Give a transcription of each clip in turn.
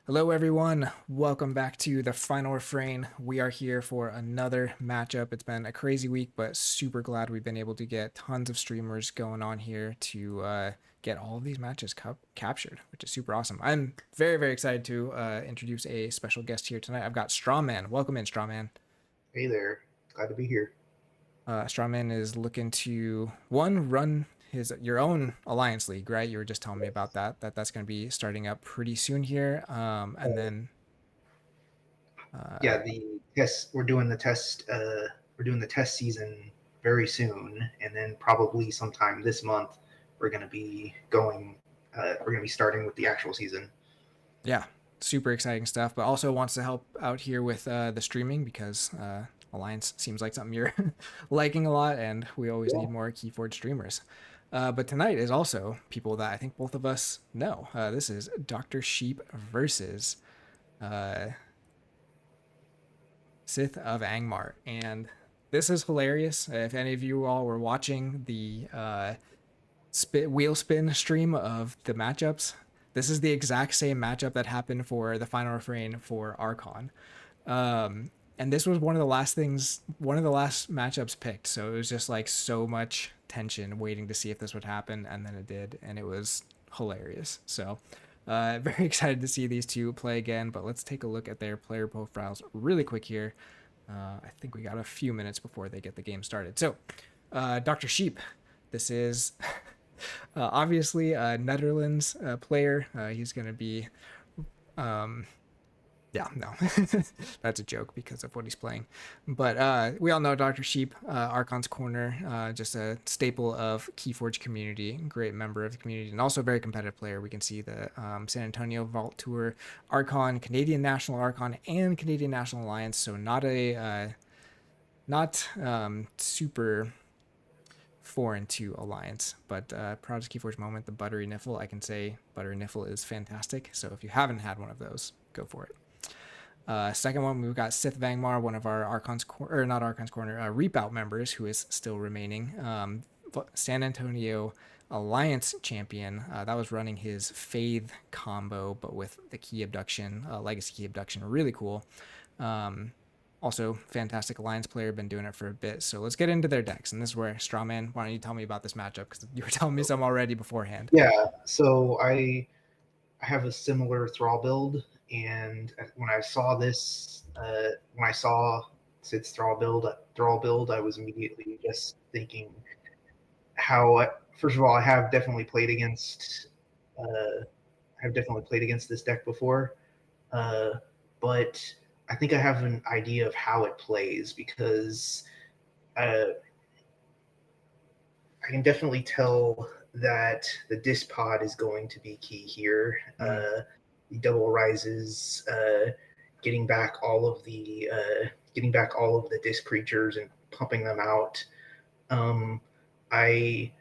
Hello, everyone. Welcome back to the final refrain. We are here for another matchup. It's been a crazy week, but super glad we've been able to get tons of streamers going on here to get all of these matches captured, which is super awesome. I'm very, very excited to introduce a special guest here tonight. I've got Strawman. Welcome in, Strawman. Hey there, glad to be here. Strawman is looking to run his your own alliance league, right? You were just telling me about that's going to be starting up pretty soon here, and Uh, then yeah, the test we're doing the test. We're doing the test season very soon, and then probably sometime this month we're going to be going. We're going to be starting with the actual season. yeah, super exciting stuff. But also wants to help out here with the streaming because Alliance seems like something you're liking a lot, and we always Yeah. need more Keyforge streamers. But tonight is also people that I think both of us know. This is DrSheep versus uh, SithofAngmar, and this is hilarious. If any of you all were watching the wheel spin stream of the matchups, this is the exact same matchup that happened for the final refrain for Archon. And this was one of the last matchups picked. So it was just like so much tension waiting to see if this would happen. And then it did. And it was hilarious. So very excited to see these two play again. But let's take a look at their player profiles really quick here. I think we got a few minutes before they get the game started. So, DrSheep, this is obviously a Netherlands player. He's going to be, um, yeah, no, that's a joke because of what he's playing. But we all know DrSheep, Archon's Corner, just a staple of Keyforge community, great member of the community, and also a very competitive player. We can see the San Antonio Vault Tour, Archon, Canadian National Archon, and Canadian National Alliance. So not super foreign to Alliance, but proud to Keyforge moment, the Buttery Niffle. I can say Buttery Niffle is fantastic. So if you haven't had one of those, go for it. Second one, we've got SithofAngmar, one of our or not Archon's Corner, Reap Out members who is still remaining. San Antonio Alliance champion. That was running his Faith combo, but with the key abduction, legacy key abduction. Really cool. Um, Also, fantastic Alliance player, been doing it for a bit. So let's get into their decks. And this is where, Strawman, why don't you tell me about this matchup? Because you were telling me some already beforehand. Yeah, so I have a similar thrall build, and when I saw when I saw Sid's thrall build, I was immediately just thinking how. First of all, I have definitely played against this deck before, uh, but I think I have an idea of how it plays because uh, I can definitely tell that the disc pod is going to be key here. Mm-hmm. The double rises, getting back all of the disc creatures and pumping them out. Um, I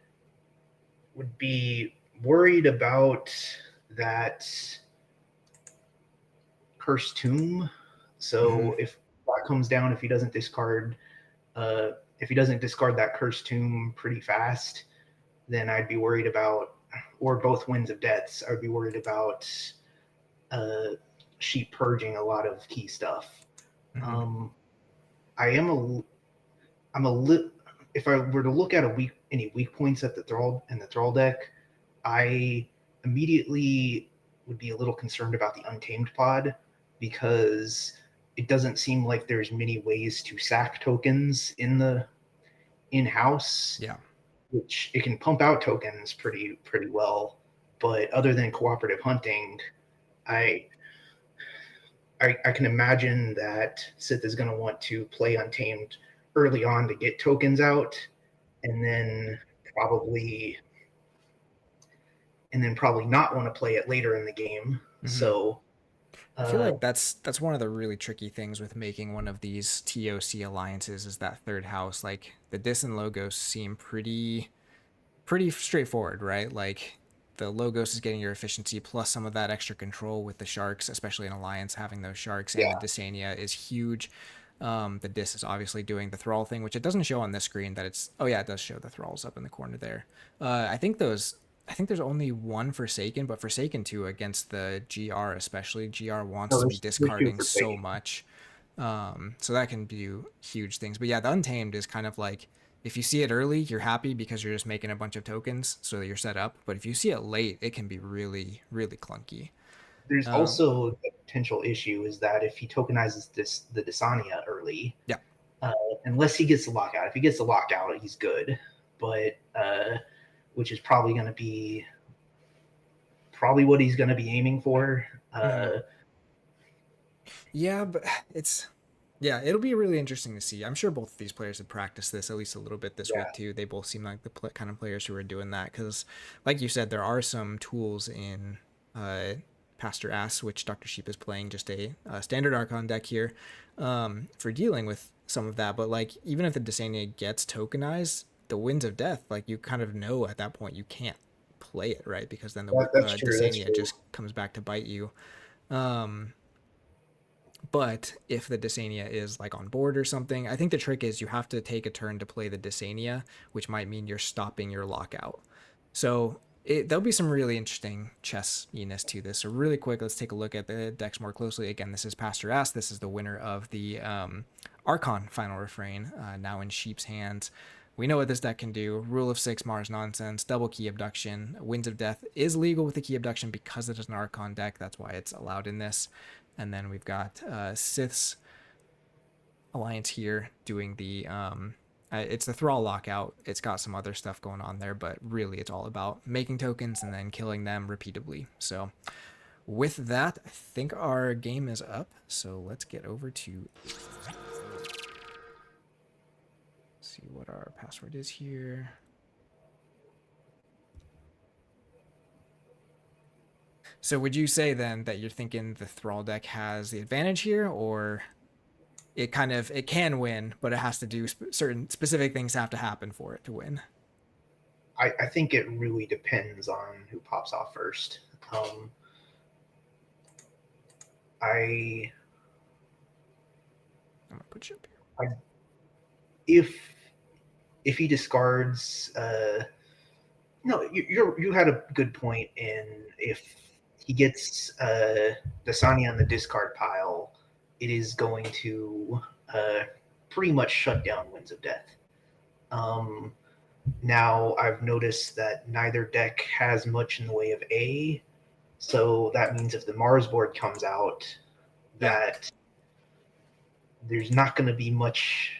would be worried about that cursed tomb. Mm-hmm. So if that comes down, uh, if he doesn't discard that cursed tomb pretty fast, then I'd be worried about, or both winds of deaths. I would be worried about uh, sheep purging a lot of key stuff. Mm-hmm. Um, I am a, I'm a lit. If I were to look at any weak points at the thrall deck, I immediately would be a little concerned about the untamed pod because it doesn't seem like there's many ways to sack tokens in house, Yeah. which it can pump out tokens pretty well. But other than cooperative hunting, I I can imagine that Sith is going to want to play Untamed early on to get tokens out, and then probably probably not want to play it later in the game. Mm-hmm. So I feel uh, like that's one of the really tricky things with making one of these TOC alliances is that third house. Like the Dis and Logos seem pretty straightforward, right? Like the Logos is getting your efficiency plus some of that extra control with the sharks, especially in Alliance having those sharks, and the yeah, Dysania is huge. The Dis is obviously doing the Thrall thing, which it doesn't show on this screen that it's. Oh yeah, it does show the Thralls up in the corner there. I think those I think there's only one Forsaken, but Forsaken 2 against the GR especially. GR wants No, to be there's two discarding for so taking. much. So that can do huge things. But yeah, the Untamed is kind of like, if you see it early, you're happy because you're just making a bunch of tokens so that you're set up. But if you see it late, it can be really, really clunky. There's Um, also the potential issue is that if he tokenizes the Desania early, yeah. uh, unless he gets the lockout, if he gets the lockout, he's good. But which is probably going to be probably what he's going to be aiming for. Mm-hmm. Yeah, but it's yeah, it'll be really interesting to see. I'm sure both of these players have practiced this at least a little bit this week Yeah, too. They both seem like the kind of players who are doing that because, like you said, there are some tools in uh, Pastor Ass, which DrSheep is playing just a standard Archon deck here for dealing with some of that. But like, even if the Desania gets tokenized, the Winds of Death, like you kind of know at that point you can't play it right because then the that's true. That's Desania true. just comes back to bite you. Um, but if the Desania is like on board or something, I think the trick is you have to take a turn to play the Desania, which might mean you're stopping your lockout. So there'll be some really interesting chess-iness to this. So really quick, let's take a look at the decks more closely. Again, this is Pastor Ass. This is the winner of the Archon Final Refrain, now in Sheep's hands. We know what this deck can do. Rule of 6 Mars nonsense, double key abduction. Winds of Death is legal with the key abduction because it is an Archon deck. That's why it's allowed in this. And then we've got Sith's Alliance here doing the it's the Thrall lockout. It's got some other stuff going on there, but really it's all about making tokens and then killing them repeatedly. So with that, I think our game is up. So let's get over to see what our password is here. So would you say then that you're thinking the Thrall deck has the advantage here, or it can win, but it has to do certain specific things have to happen for it to win? I think it really depends on who pops off first. Um, I, I'm gonna put you up here. I if if he discards, no, you had a good point in if he gets Dasani on the discard pile, it is going to pretty much shut down Winds of Death. Um, Now I've noticed that neither deck has much in the way of A, so that means if the Mars board comes out, Yeah, that there's not going to be much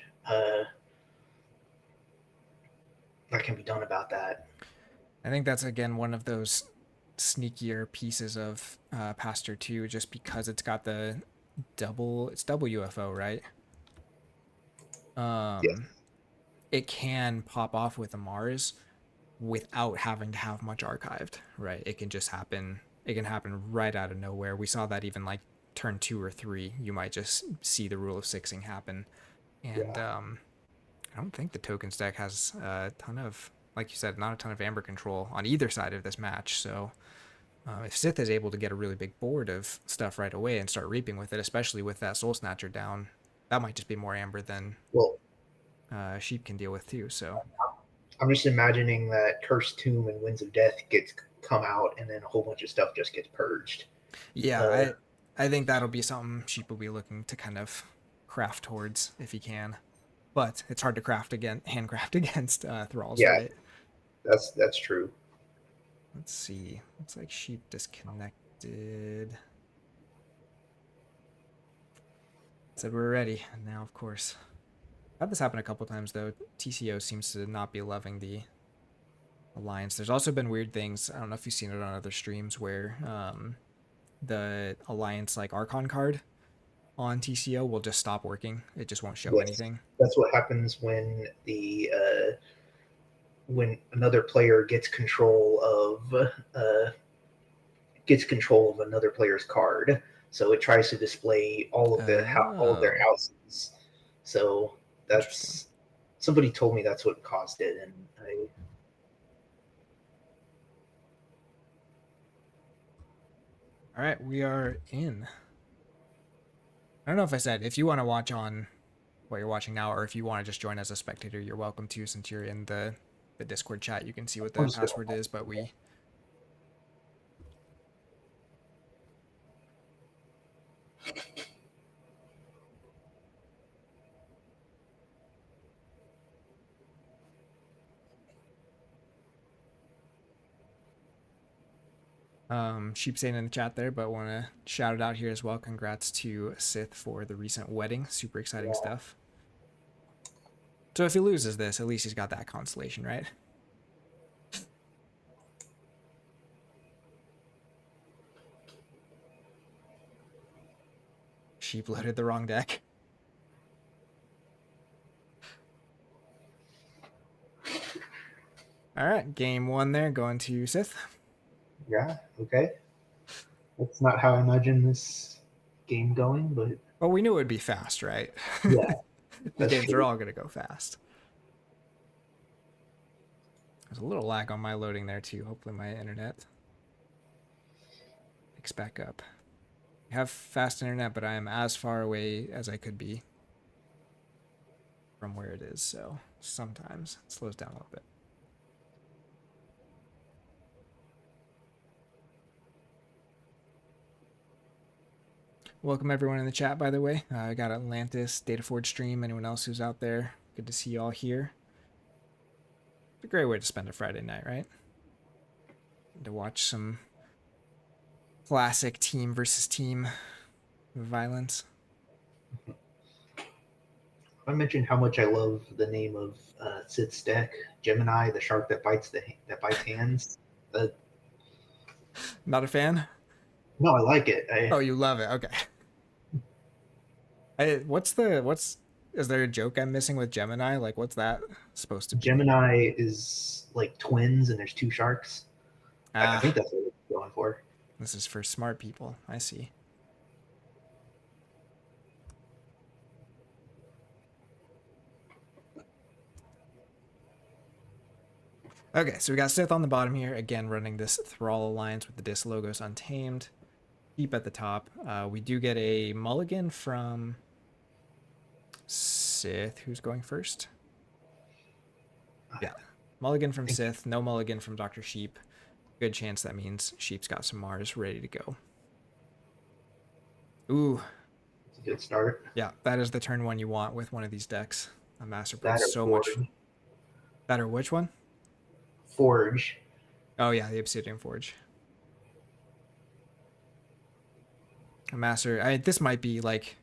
that can be done about that. I think that's again one of those sneakier pieces of Pastor 2 just because it's got the double UFO, right? Yes, Um it can pop off with a Mars without having to have much archived, right? It can just happen. It can happen right out of nowhere. We saw that even like turn 2 or 3, you might just see the rule of sixing happen. And yeah. I don't think the tokens deck has a ton of, like you said, not a ton of amber control on either side of this match. So if Sith is able to get a really big board of stuff right away and start reaping with it, especially with that Soul Snatcher down, that might just be more amber than Well, Sheep can deal with too. So I'm just imagining that Cursed Tomb and Winds of Death gets come out, and then a whole bunch of stuff just gets purged. yeah, Uh, I think that'll be something Sheep will be looking to kind of craft towards if he can. But it's hard to craft again, handcraft against thralls, yeah, right? that's true. Let's see. Looks like Sheep disconnected. Said we're ready. And now, of course, had this happen a couple times though. TCO seems to not be loving the alliance. There's also been weird things. I don't know if you've seen it on other streams where the alliance like Archon card on TCO will just stop working. It just won't show Yes, anything. that's what happens when another player gets control of another player's card. So it tries to display all of their Oh, houses. So interesting. that's somebody told me that's what caused it, and I All right, we are in. I don't know if I said if you want to watch on what you're watching now, or if you want to just join as a spectator, you're welcome to. Since you're in the Discord chat, you can see what I'm the just gonna password is. But we Sheep saying in the chat there, but want to shout it out here as well. Congrats to Sith for the recent wedding. Super exciting stuff. So if he loses this, at least he's got that consolation, right? Sheep loaded the wrong deck. All right, game one there, going to Sith. Yeah, okay. That's not how I imagine this game going, but Well, we knew it would be fast, right? yeah, The games true. are all going to go fast. There's a little lag on my loading there too. Hopefully my internet picks back up. I have fast internet, but I am as far away as I could be from where it is, so sometimes it slows down a little bit. Welcome everyone in the chat, by the way. I got Atlantis, DataForge stream, anyone else who's out there. Good to see you all here. It's a great way to spend a Friday night, right? To watch some classic team versus team violence. I mentioned how much I love the name of Sith's deck, Gemini, the shark that bites hands. Not a fan? No, I like it. Oh, you love it. Okay. Is there a joke I'm missing with Gemini? Like, what's that supposed to be? Gemini is like twins, and there's two sharks. I think that's what it's going for. This is for smart people. I see. Okay, so we got Sith on the bottom here, again running this Thrall alliance with the Dis Logos Untamed. Deep at the top. We do get a mulligan from Sith. Who's going first? Yeah, mulligan from Sith, no mulligan from DrSheep. Good chance that means Sheep's got some Mars ready to go. Ooh. It's a good start. Yeah, that is the turn one you want with one of these decks. A Master That brings or so Forge. much better. Which one? Forge. Oh yeah, the Obsidian Forge. A Master, this might be like,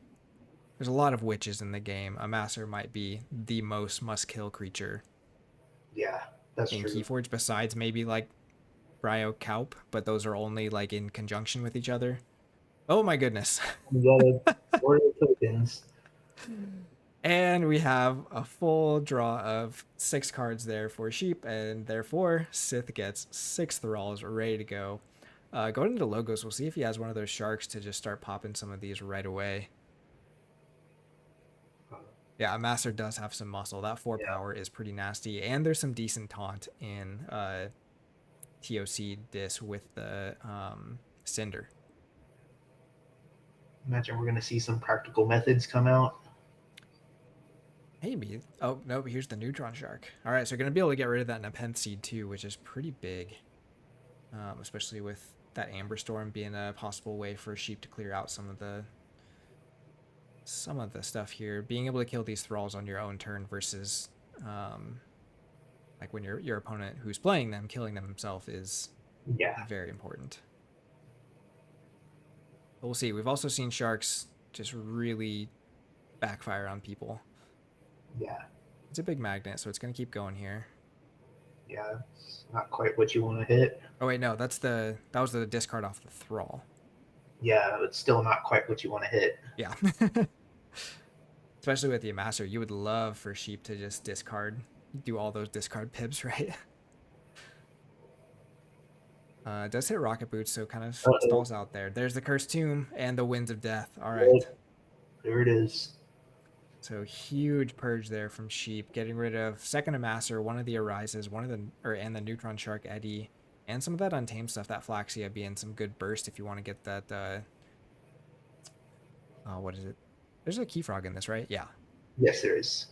there's a lot of witches in the game. A Master might be the most must-kill creature. Yeah, that's in true. Keyforge, besides maybe like Bryo Kaup, but those are only like in conjunction with each other. Oh my goodness. You got Warrior tokens. And we have a full draw of 6 cards there for Sheep, and therefore Sith gets 6 Thralls ready to go. Going into Logos, we'll see if he has one of those sharks to just start popping some of these right away. Yeah, a Master does have some muscle. That 4 power is pretty nasty, and there's some decent taunt in TOC Dis with the Cinder. Imagine we're going to see some practical methods come out. Maybe. Oh, no, but here's the Neutron Shark. All right, so we're going to be able to get rid of that Nepenthe Seed too, which is pretty big, especially with that Amber Storm being a possible way for Sheep to clear out some of the stuff here. Being able to kill these Thralls on your own turn versus like when your opponent who's playing them, killing them himself is very important. But we'll see. We've also seen Sharks just really backfire on people. Yeah. It's a big magnet, so it's going to keep going here. Yeah, it's not quite what you want to hit. Oh wait, no, that was the discard off the Thrall. Yeah, it's still not quite what you want to hit. Yeah. Especially with the Master, you would love for Sheep to just do all those discard pips, right? It does hit Rocket Boots, so kind of stalls out there. There's the Cursed Tomb and the Winds of Death. All right. There it is. So huge purge there from Sheep, getting rid of second of Master, one of the Arises, and the Neutron Shark Eddy, and some of that Untamed stuff. That Flaxia being some good burst if you want to get that. What is it? There's a Key Frog in this, right? Yeah. Yes, there is.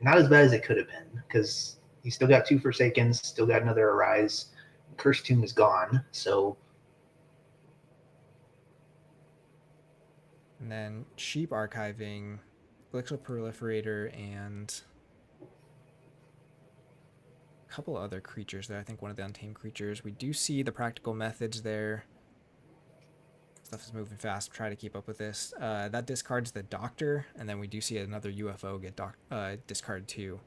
Not as bad as it could have been, because you still got 2 Forsakens, still got another Arise. Cursed Tomb is gone, so. And then sheep archiving, Elixir Proliferator, and a couple other creatures there. I think one of the untamed creatures. We do see the practical methods there. Stuff is moving fast. Try to keep up with this. That discards the doctor, and then we do see another UFO get discarded too.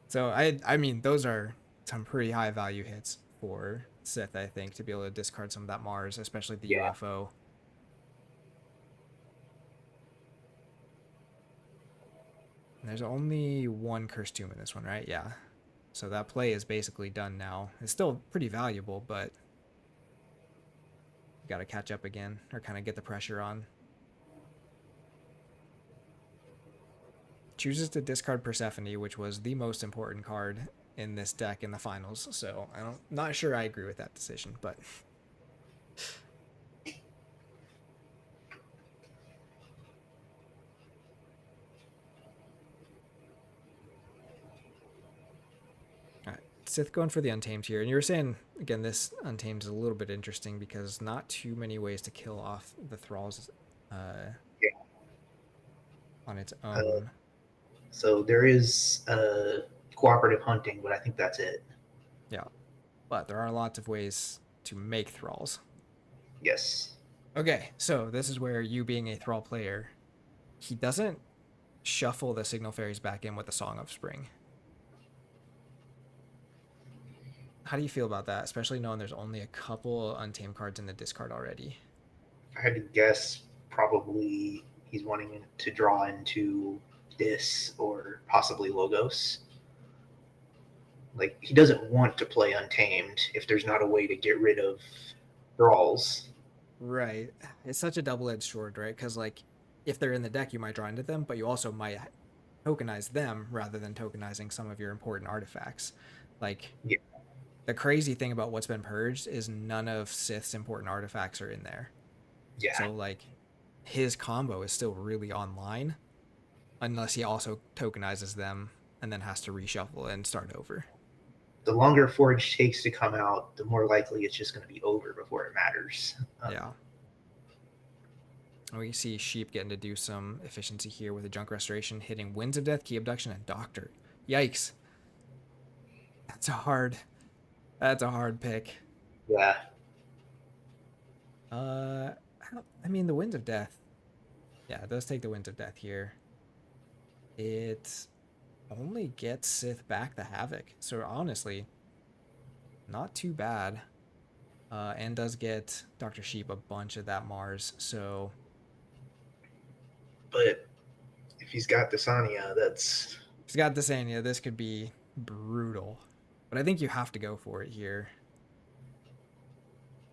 So I mean those are some pretty high value hits for Sith, I think, to be able to discard some of that Mars, especially the Yeah. UFO. And there's only one Cursed Tomb in this one, right? Yeah. So that play is basically done now. It's still pretty valuable, but you got to catch up again or kind of get the pressure on. Chooses to discard Persephone, which was the most important card in this deck in the finals. So not sure I agree with that decision, but all right. Sith going for the Untamed here. And you were saying, again, this Untamed is a little bit interesting because not too many ways to kill off the Thralls Yeah. on its Uh, own. so there is cooperative hunting, but I think that's it. Yeah. But there are lots of ways to make Thralls. Yes. Okay, so this is where you being a Thrall player, he doesn't shuffle the Signal Fairies back in with the Song of Spring. How do you feel about that, especially knowing there's only a couple Untamed cards in the discard already? If I had to guess, probably he's wanting to draw into this or possibly Logos. Like he doesn't want to play Untamed if there's not a way to get rid of Thralls. Right. It's such a double-edged sword, right? Because, like, if they're in the deck, you might draw into them, but you also might tokenize them rather than tokenizing some of your important artifacts. Like, Yeah. the crazy thing about what's been purged is none of Sith's important artifacts are in there. Yeah. So, like, his combo is still really online unless he also tokenizes them and then has to reshuffle and start over. The longer Forge takes to come out, the more likely it's just going to be over before it matters. Yeah. We see Sheep getting to do some efficiency here with a Junk Restoration, hitting Winds of Death, Key Abduction, and Doctor. Yikes. That's a hard pick. Yeah. Uh, I mean, the Winds of Death. Yeah, it does take the Winds of Death here. It only gets Sith back the Havoc. So honestly, not too bad. And does get Dr. Sheep a bunch of that Mars. So But if he's got Desania, that's he's got the saying, yeah, this could be brutal. But I think you have to go for it here.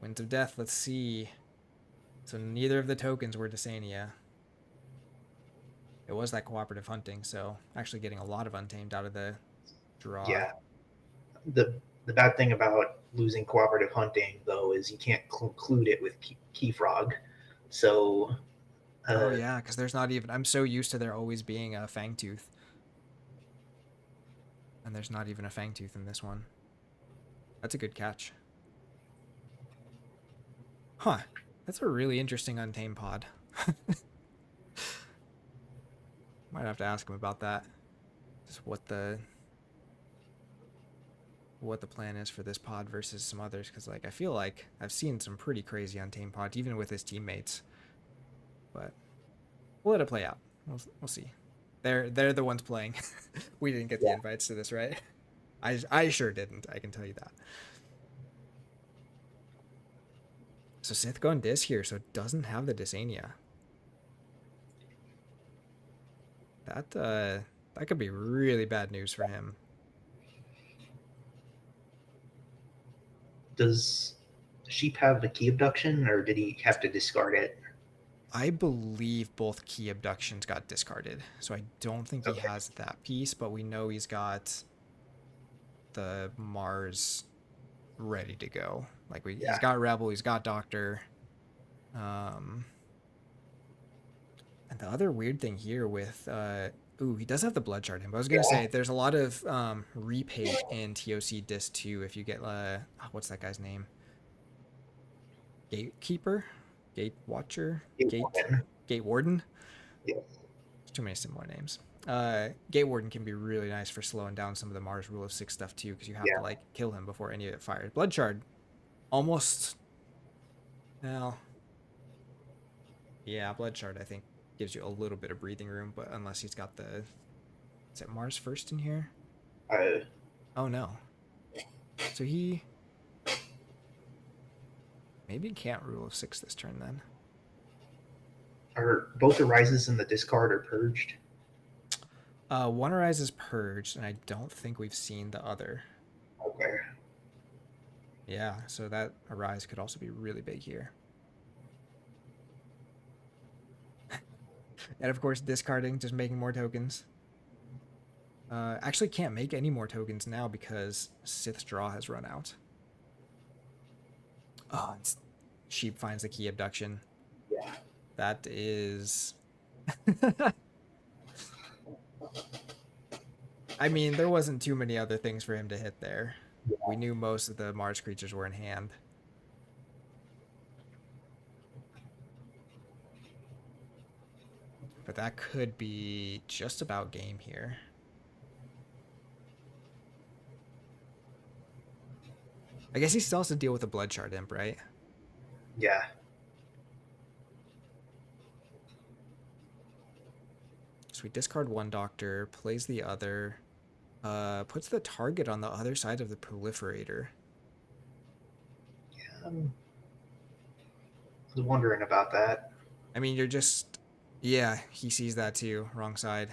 Winds of Death, let's see. So neither of the tokens were Desania. It was that cooperative hunting, so actually getting a lot of Untamed out of the draw. yeah. The bad thing about losing cooperative hunting though is you can't conclude it with key frog. So Oh yeah, because there's not even. I'm so used to there always being a Fangtooth, and there's not even a Fangtooth in this one. That's a good catch. Huh. That's a really interesting Untamed pod. Might have to ask him about that. Just what the plan is for this pod versus some others, because like I feel like I've seen some pretty crazy Untamed pods even with his teammates, but we'll let it play out. We'll see. They're the ones playing. We didn't get the invites to this, right? I sure didn't. I can tell you that. So Sith going Dis here, so it doesn't have the Dysania. That could be really bad news for him. does Sheep have the key abduction, or did he have to discard it? I believe both key abductions got discarded, so I don't think he has that piece, but we know he's got the Mars ready to go. Like he's got Rebel, he's got Doctor. And the other weird thing here with he does have the blood shard him. But I was gonna say there's a lot of repay in TOC Disc 2 if you get what's that guy's name? Gatekeeper, Gate Watcher, It Gate won. Gate Warden. Yeah. There's too many similar names. Gate Warden can be really nice for slowing down some of the Mars Rule of Six stuff too, because you have to Yeah. like kill him before any of it fires. Blood Shard almost. Well, yeah, Blood Shard I think gives you a little bit of breathing room, but unless he's got the. Is it Mars first in here? Uh, Oh no. So he maybe can't Rule of Six this turn then. are both the rises in the discard are purged? One Arise is purged, and I don't think we've seen the other. Okay. Yeah, so that Arise could also be really big here. And of course, discarding, just making more tokens. Actually can't make any more tokens now because Sith's draw has run out. Oh, Sheep finds the key abduction. Yeah. That is... I mean, there wasn't too many other things for him to hit there. We knew most of the Mars creatures were in hand. But that could be just about game here. I guess he still has to deal with a Blood Shard Imp, right? Yeah. So we discard one Doctor, plays the other, puts the target on the other side of the Proliferator. Um, I was wondering about that. I mean, you're just... Yeah, he sees that too. Wrong side.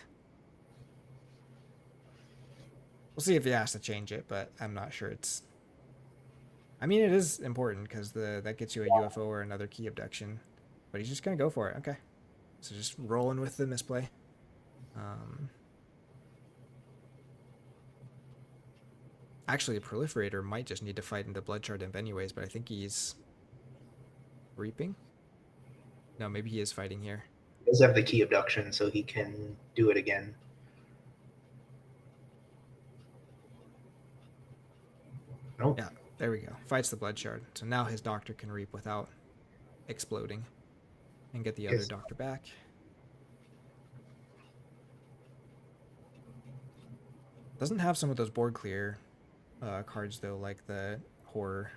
We'll see if he has to change it, but I'm not sure it's... I mean, it is important because that gets you a UFO or another key abduction. But he's just going to go for it. Okay. So just rolling with the misplay. Actually, a Proliferator might just need to fight into Blood Shard Imp anyways, but I think he's reaping. No, maybe he is fighting here. He does have the key abduction, so he can do it again. Nope. Yeah, there we go. Fights the Blood Shard. So now his Doctor can reap without exploding and get the other Doctor back. Doesn't have some of those board clear cards though, like the horror.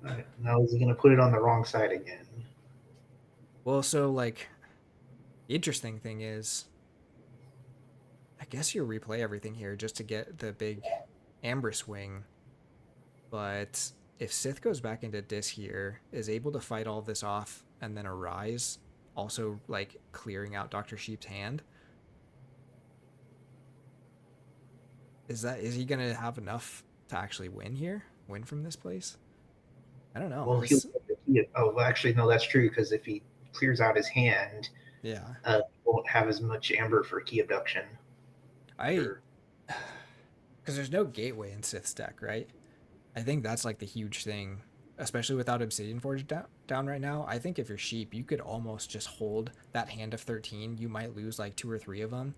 Right. Now is he going to put it on the wrong side again? Well, so like the interesting thing is I guess you replay everything here just to get the big Amber swing. But if Sith goes back into Dis here, is able to fight all this off and then Arise, also like clearing out Dr. Sheep's hand, is he gonna have enough to actually win here? Win from this place? I don't know. Well, well, actually, no, that's true because if he clears out his hand, yeah, he won't have as much amber for key abduction. because there's no gateway in Sith's deck, right? I think that's like the huge thing, especially without Obsidian Forge down right now. I think if you're Sheep, you could almost just hold that hand of 13. You might lose like 2 or 3 of them,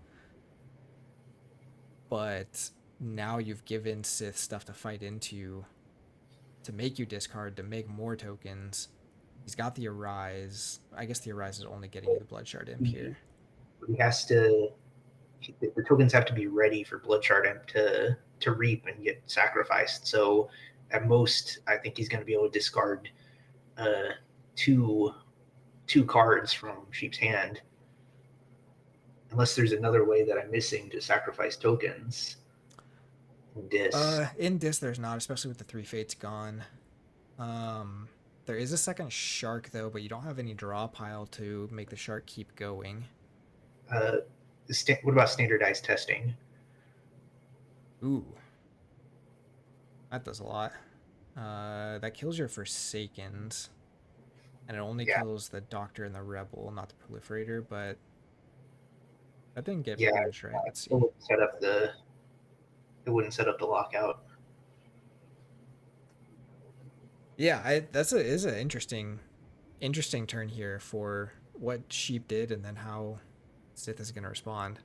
but now you've given Sith stuff to fight into, to make you discard, to make more tokens. He's got the Arise. I guess the Arise is only getting you the Blood Shard Imp here. He has to. The tokens have to be ready for Blood Shard Imp to reap and get sacrificed. So at most, I think he's going to be able to discard two cards from Sheep's hand, unless there's another way that I'm missing to sacrifice tokens. In Dis, there's not, especially with the 3 Fates gone. There is a second Shark though, but you don't have any draw pile to make the Shark keep going. What about standardized testing? Ooh, that does a lot. That kills your Forsakens, and it only kills the Doctor and the Rebel, not the Proliferator. But that didn't get purged, right? Let's see. It wouldn't set up the lockout. Yeah, that's is an interesting turn here for what Sheep did, and then how Sith is going to respond.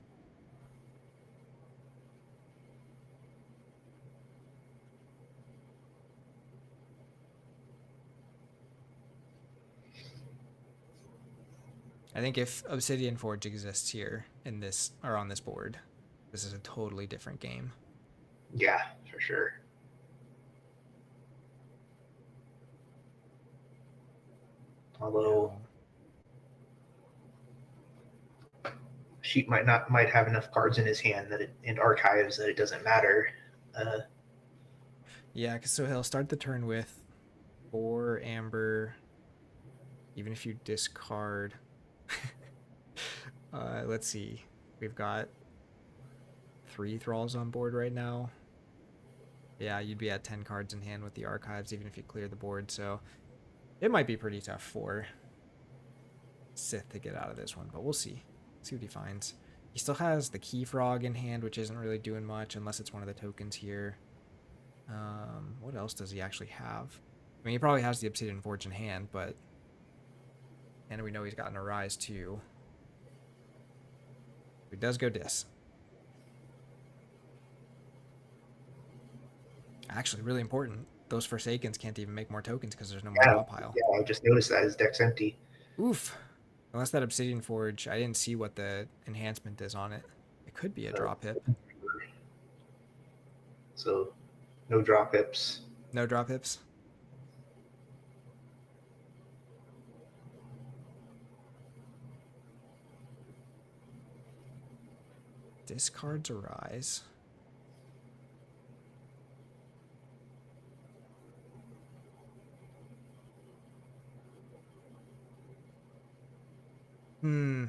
I think if Obsidian Forge exists here in this or on this board, this is a totally different game. Yeah, for sure. Although Sheep might have enough cards in his hand and archives that it doesn't matter. Yeah, so he'll start the turn with 4 amber, even if you discard. Let's see. We've got 3 thralls on board right now. Yeah, you'd be at 10 cards in hand with the archives, even if you clear the board. So it might be pretty tough for Sith to get out of this one, but we'll see. See what he finds. He still has the Key Frog in hand, which isn't really doing much unless it's one of the tokens here. What else does he actually have? I mean, he probably has the Obsidian Forge in hand, but... And we know he's got an Arise, too. He does go Dis. Actually, really important. Those Forsakens can't even make more tokens because there's no more draw pile. Yeah, I just noticed that his deck's empty. Oof. Unless that Obsidian Forge, I didn't see what the enhancement is on it. It could be a draw pip. So, no draw pips. No draw pips? Discards Arise. Hmm.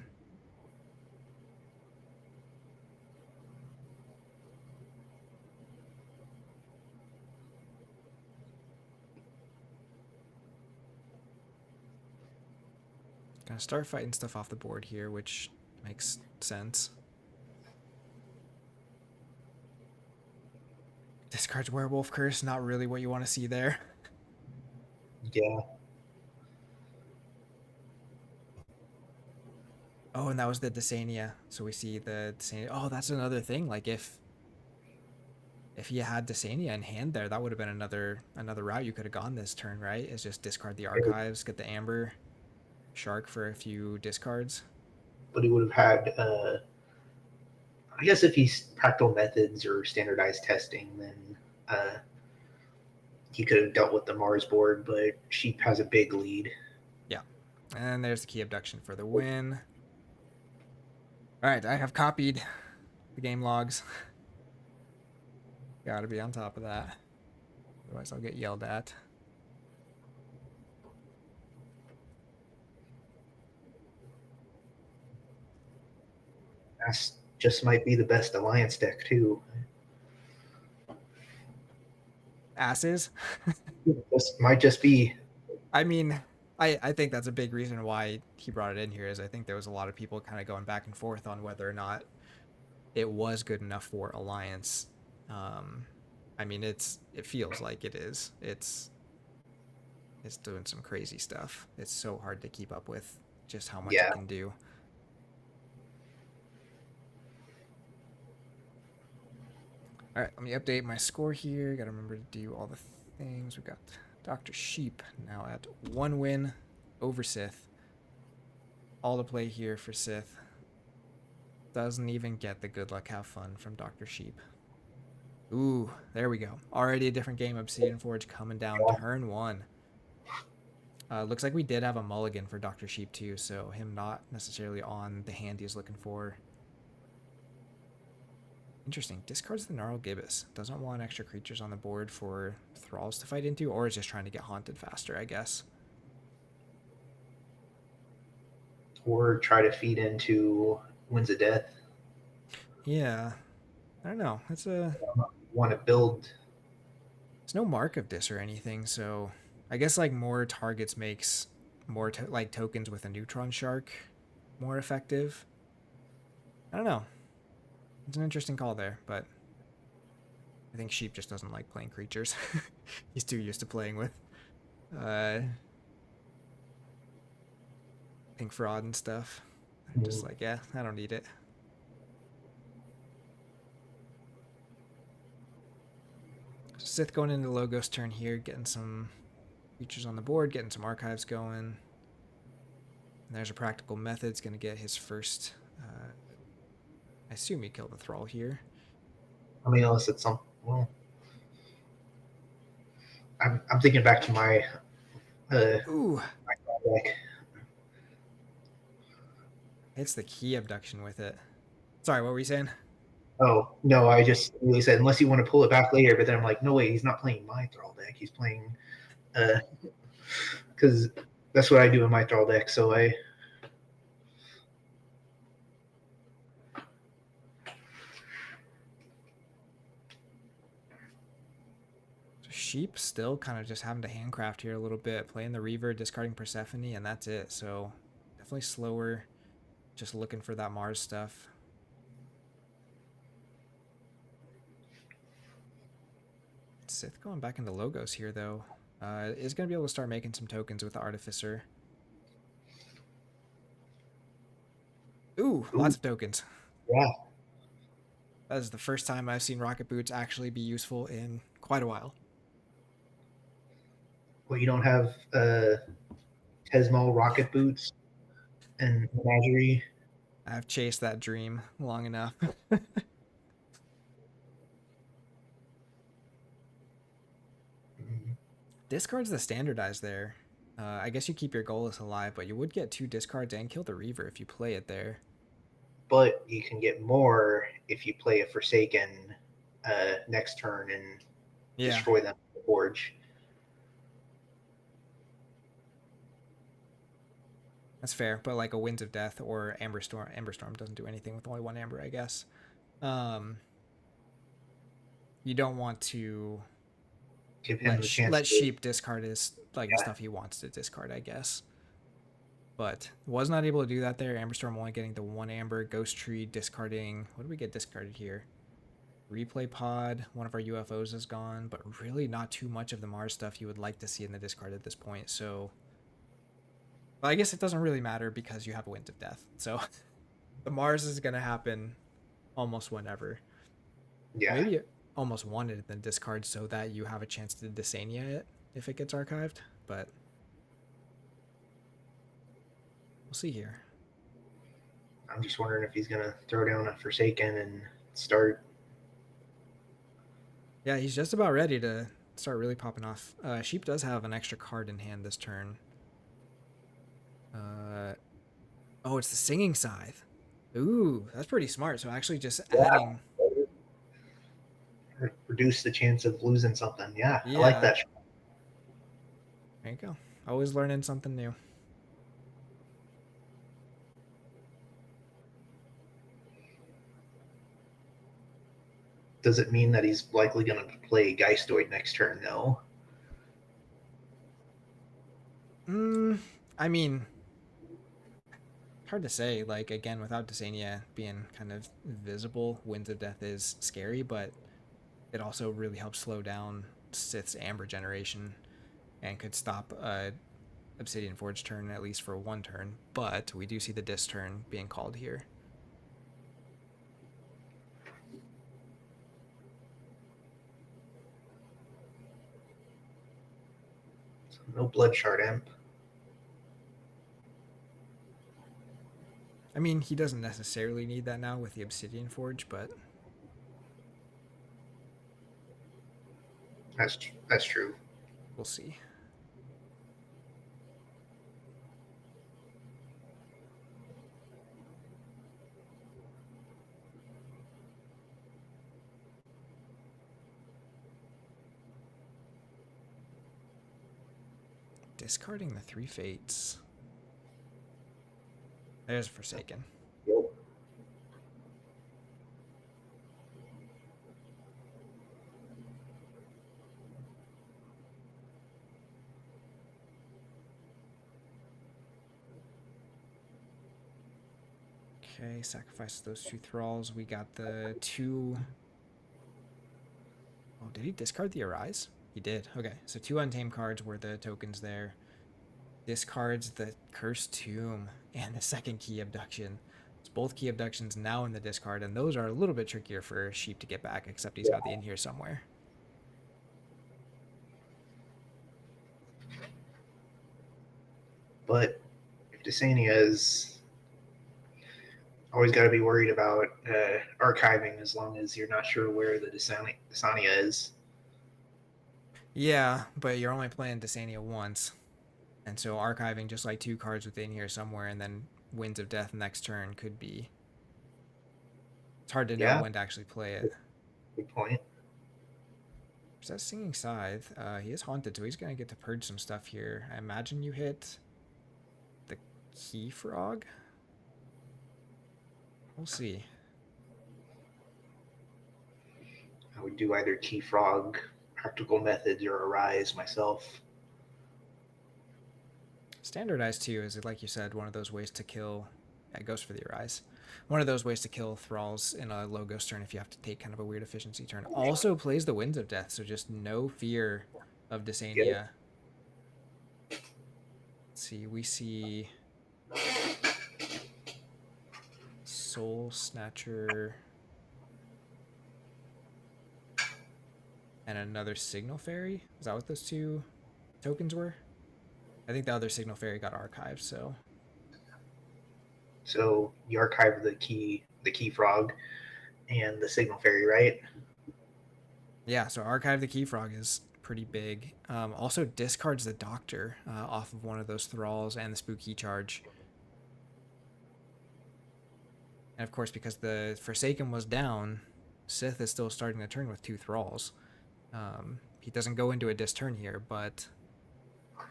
Gonna start fighting stuff off the board here, which makes sense. Discards Werewolf Curse, not really what you want to see there. Yeah. Oh, and that was the Dysania. So we see the Dysania. Oh, that's another thing. Like if you had Dysania in hand there, that would have been another route you could have gone this turn, right? Is just discard the archives, get the Amber Shark for a few discards. But he would have had, I guess, if he's practical methods or standardized testing, then he could have dealt with the Mars board. But Sheep has a big lead. Yeah, and there's the Key Abduction for the win. All right, I have copied the game logs. Gotta be on top of that. Otherwise, I'll get yelled at. That just might be the best alliance deck too. Asses. This might just be. I mean, I think that's a big reason why he brought it in here. Is I think there was a lot of people kind of going back and forth on whether or not it was good enough for Alliance. I mean, it feels like it is. It's doing some crazy stuff. It's so hard to keep up with just how much it can do. All right, let me update my score here. Got to remember to do all the things. We got DrSheep now at 1 win over Sith. All to play here for Sith. Doesn't even get the good luck, have fun from DrSheep. Ooh, there we go. Already a different game. Obsidian Forge coming down turn 1. Looks like we did have a mulligan for DrSheep too, so him not necessarily on the hand he's looking for. Interesting. Discards the Gnarl Gibbous. Doesn't want extra creatures on the board for Thralls to fight into, or is just trying to get haunted faster, I guess. Or try to feed into Winds of Death. Yeah. I don't know. That's a... Want to build... There's no mark of this or anything, so... I guess, like, more targets makes more, like, tokens with a Neutron Shark more effective. I don't know. It's an interesting call there, but I think Sheep just doesn't like playing creatures. He's too used to playing with Pink Fraud and stuff. I'm just like, yeah, I don't need it. Sith going into Logos turn here, getting some creatures on the board, getting some archives going. And there's a practical method. It's going to get his first. I assume he killed the thrall here. I mean, unless it's some. Well, I'm thinking back to my Ooh, deck. hits the key abduction with it. Sorry, what were you saying? Oh no, I just really said unless you want to pull it back later, but then I'm like, no wait, he's not playing my thrall deck. He's playing because that's what I do in my thrall deck. So I Sheep still kind of just having to handcraft here a little bit, playing the Reaver, discarding Persephone, and that's it. So definitely slower, just looking for that Mars stuff. Sith going back into Logos here, though. Is going to be able to start making some tokens with the Artificer. Ooh, lots of tokens. yeah. That is the first time I've seen Rocket Boots actually be useful in quite a while. Well, you don't have Tesmal rocket boots and Menagerie. I've chased that dream long enough. Discard's the standardized there. I guess you keep your Goalless alive, but you would get 2 discards and kill the Reaver if you play it there. But you can get more if you play a Forsaken next turn and destroy them with the Forge. That's fair, but like a Winds of Death or Amber Storm. Amber Storm doesn't do anything with only 1 Amber, I guess. You don't want to Give him the chance let to, Sheep discard his the stuff he wants to discard, I guess. But was not able to do that there. Amber Storm only getting the 1 Amber. Ghost Tree discarding. What do we get discarded here? Replay Pod. One of our UFOs is gone, but really not too much of the Mars stuff you would like to see in the discard at this point. So, well, I guess it doesn't really matter because you have a Wind of Death. So the Mars is going to happen almost whenever. yeah. Maybe almost wanted in the discard so that you have a chance to Dysania it if it gets archived, but we'll see here. I'm just wondering if he's gonna throw down a Forsaken and start. Yeah, he's just about ready to start really popping off. Sheep does have an extra card in hand this turn. Oh, it's the Singing Scythe. Ooh, that's pretty smart. So actually just adding. Reduce the chance of losing something. Yeah, I like Yeah, that. there you go. Always learning something new. Does it mean that he's likely going to play Geistoid next turn? No. I mean, hard to say. Like, again, without Dysania being kind of visible, Winds of Death is scary, but it also really helps slow down Sith's Amber generation and could stop Obsidian Forge turn at least for 1 turn. But we do see the Dis turn being called here. No Blood Shard Imp. I mean, he doesn't necessarily need that now with the Obsidian Forge, but That's true. we'll see. Discarding the 3 Fates. There's Forsaken. Yep. Okay, sacrifice those 2 thralls. We got the 2. Oh, did he discard the Arise? He did. Okay, so 2 Untamed cards were the tokens there. Discards the Cursed Tomb and the 2nd Key Abduction. It's both Key Abductions now in the discard, and those are a little bit trickier for Sheep to get back, except he's got the in here somewhere. But if Dysania is always got to be worried about archiving as long as you're not sure where the Dysania is. Yeah, but you're only playing Dysania once. And so archiving just like 2 cards within here somewhere and then Winds of Death next turn could be. It's hard to know Yeah, when to actually play it. good point. Is that Singing Scythe? He is haunted, so he's going to get to purge some stuff here. I imagine you hit the Key Frog? We'll see. I would do either Key Frog, Practical Methods, or Arise myself. Standardized too is, like you said, one of those ways to kill. Yeah, it goes for the Arise. One of those ways to kill thralls in a low ghost turn if you have to take kind of a weird efficiency turn. Also plays the Winds of Death, so just no fear of Dysania. Let's see, we see Soul Snatcher and another Signal Fairy. Is that what those 2 tokens were? I think the other Signal Fairy got archived, so. So you archive the Key Frog, and the Signal Fairy, right? Yeah, so archive the Key Frog is pretty big. Also discards the Doctor off of one of those thralls and the Spooky Charge. And of course, because the Forsaken was down, Sith is still starting the turn with 2 thralls. He doesn't go into a dis turn here, but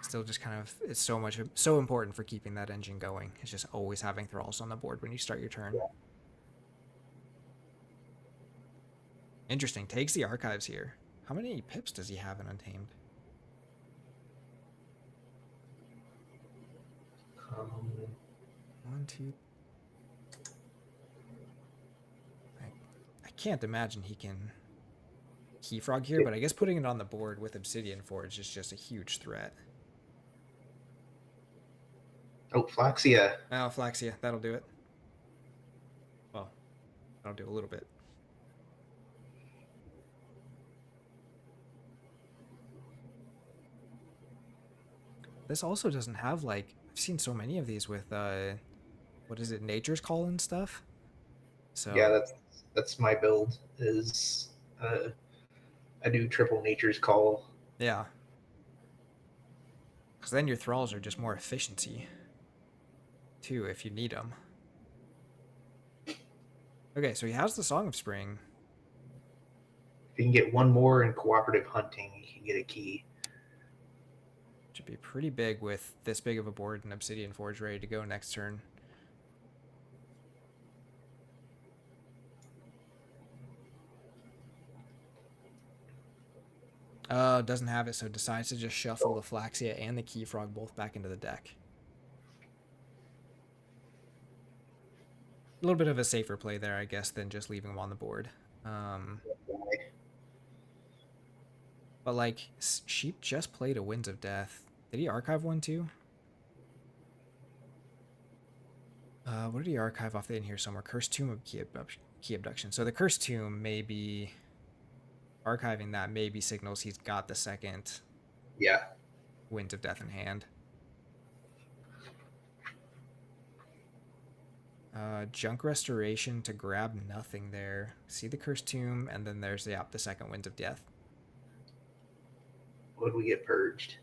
still just kind of, it's so important for keeping that engine going. It's just always having thralls on the board when you start your turn. Interesting. Takes the archives here. How many pips does he have in Untamed? Um, 1, 2. I can't imagine he can Key Frog here, but I guess putting it on the board with Obsidian Forge is just a huge threat. oh, Flaxia. Oh, Flaxia, that'll do it. Well, that'll do a little bit. This also doesn't have, like, I've seen so many of these with what is it, Nature's Call and stuff. So Yeah, that's my build. Is I do triple Nature's Call. yeah, because then your thralls are just more efficiency too if you need them. Okay, so he has the Song of Spring. If you can get one more in cooperative hunting, you can get a key. Should be pretty big with this big of a board and Obsidian Forge ready to go next turn. Doesn't have it, so decides to just shuffle the Flaxia and the Key Frog both back into the deck. A little bit of a safer play there, I guess, than just leaving them on the board. But like, Sheep just played a Winds of Death. Did he archive one too? What did he archive off in here somewhere? Cursed Tomb of Key Abduction. So the Cursed Tomb may be archiving that. Maybe signals he's got the second Yeah. Winds of Death in hand. Junk Restoration to grab nothing there. See the Cursed Tomb, and then there's the second Winds of Death. What do we get purged?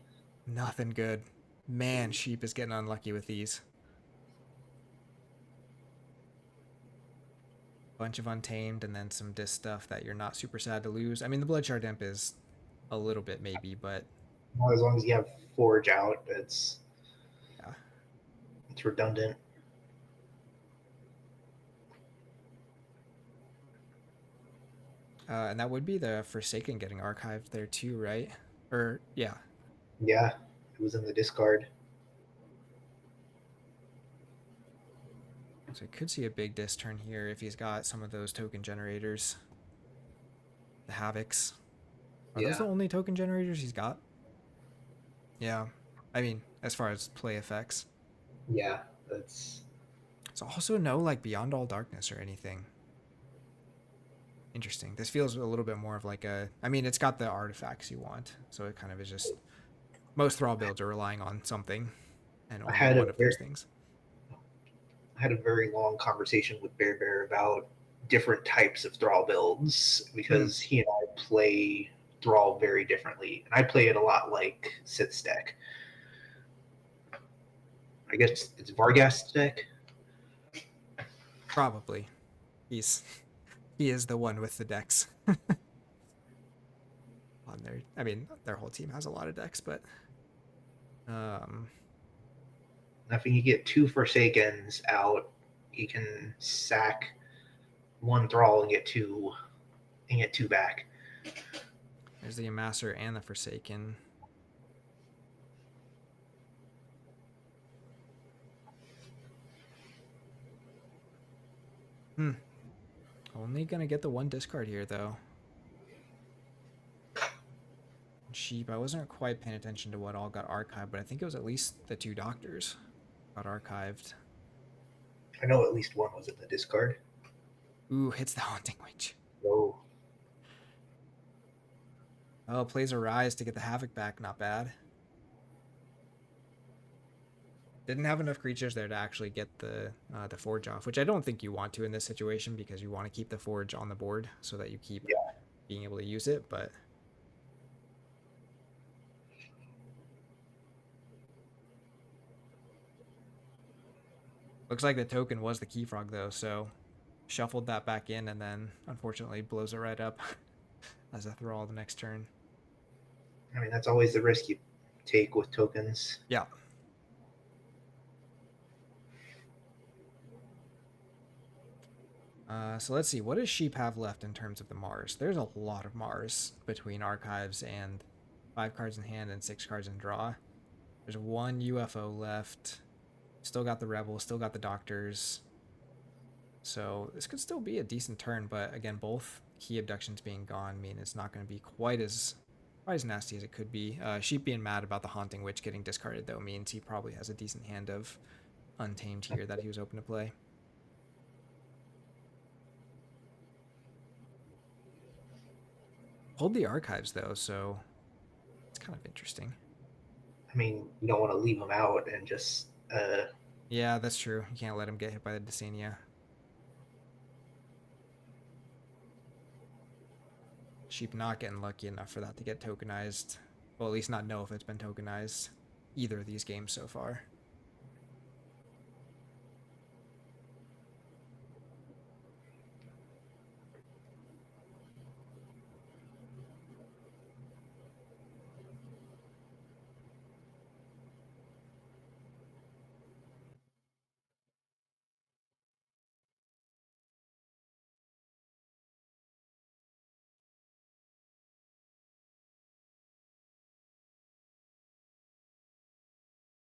Nothing good. Man, Sheep is getting unlucky with these. Bunch of Untamed, and then some dis stuff that you're not super sad to lose. I mean, the Bloodshard Imp is a little bit maybe, but Well, as long as you have Forge out, it's yeah, redundant. And that would be the Forsaken getting archived there too, right? Or yeah. Yeah, it was in the discard. So I could see a big dis turn here if he's got some of those token generators. The Havocs. Are those the only token generators he's got? Yeah. I mean, as far as play effects. Yeah, that's... So also no like Beyond All Darkness or anything. Interesting. This feels a little bit more of like a... I mean, it's got the artifacts you want. So it kind of is just... Most Thrall builds are relying on something. And only one of those things. had a very long conversation with Bear Bear about different types of Thrall builds Hmm. because he and I play Thrall very differently, and I play it a lot like Sith's deck. I guess it's Varghest's deck. Probably. He's he is the one with the decks on there. I mean, their whole team has a lot of decks, but um, If you get two Forsakens out, you can sack one Thrall and get two back. there's the Amasser and the Forsaken. Hmm. Only gonna get the one discard here though. Sheep. I wasn't quite paying attention to what all got archived, but I think it was at least the two doctors got archived. I know at least one was in the discard. Ooh, hits the Haunting Witch. So Oh, plays a Rise to get the Havoc back. Not bad. Didn't have enough creatures there to actually get the Forge off, which I don't think you want to in this situation because you want to keep the Forge on the board so that you keep yeah, being able to use it. But looks like the token was the Key Frog though, so shuffled that back in and then unfortunately blows it right up as a Thrall the next turn. I mean that's always the risk you take with tokens. Yeah. So let's see. What does Sheep have left in terms of the Mars? There's a lot of Mars between archives and 5 cards in hand and 6 cards in draw. There's one UFO left. Still got the Rebel. Still got the Doctors. So this could still be a decent turn, but again, both key abductions being gone mean it's not going to be quite as nasty as it could be. Sheep being mad about the Haunting Witch getting discarded though means he probably has a decent hand of Untamed here that he was open to play. Hold the archives though, so it's kind of interesting. I mean, you don't want to leave them out and just Yeah, that's true. You can't let him get hit by the Desania. Sheep not getting lucky enough for that to get tokenized. Well, at least not know if it's been tokenized either of these games so far.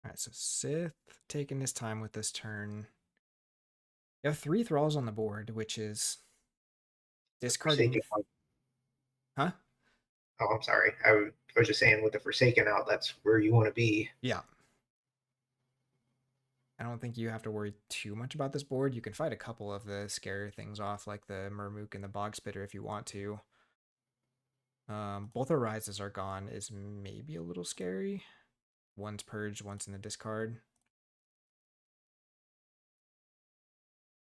All right, so Sith taking his time with this turn. You have 3 Thralls on the board, which is the discarding. Forsaken out. Huh? Oh, I'm sorry. I was just saying with the Forsaken out, that's where you want to be. Yeah. I don't think you have to worry too much about this board. You can fight a couple of the scary things off, like the Murmook and the Bog Spitter, if you want to. Both Arises are gone is maybe a little scary. One's purged, one's in the discard.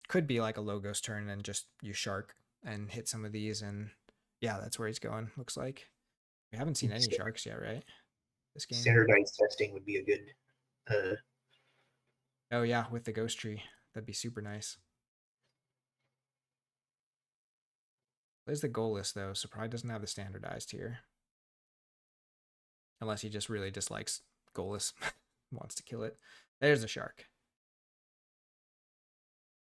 Could be like a Logos turn and just you Shark and hit some of these, and yeah, that's where he's going, looks like. We haven't seen any Sharks yet, right? This game. Standardized testing would be a good. Uh, Oh yeah, with the Ghost Tree. That'd be super nice. There's the goal list though, so probably doesn't have the standardized here. Unless he just really dislikes goalless, wants to kill it. There's a Shark.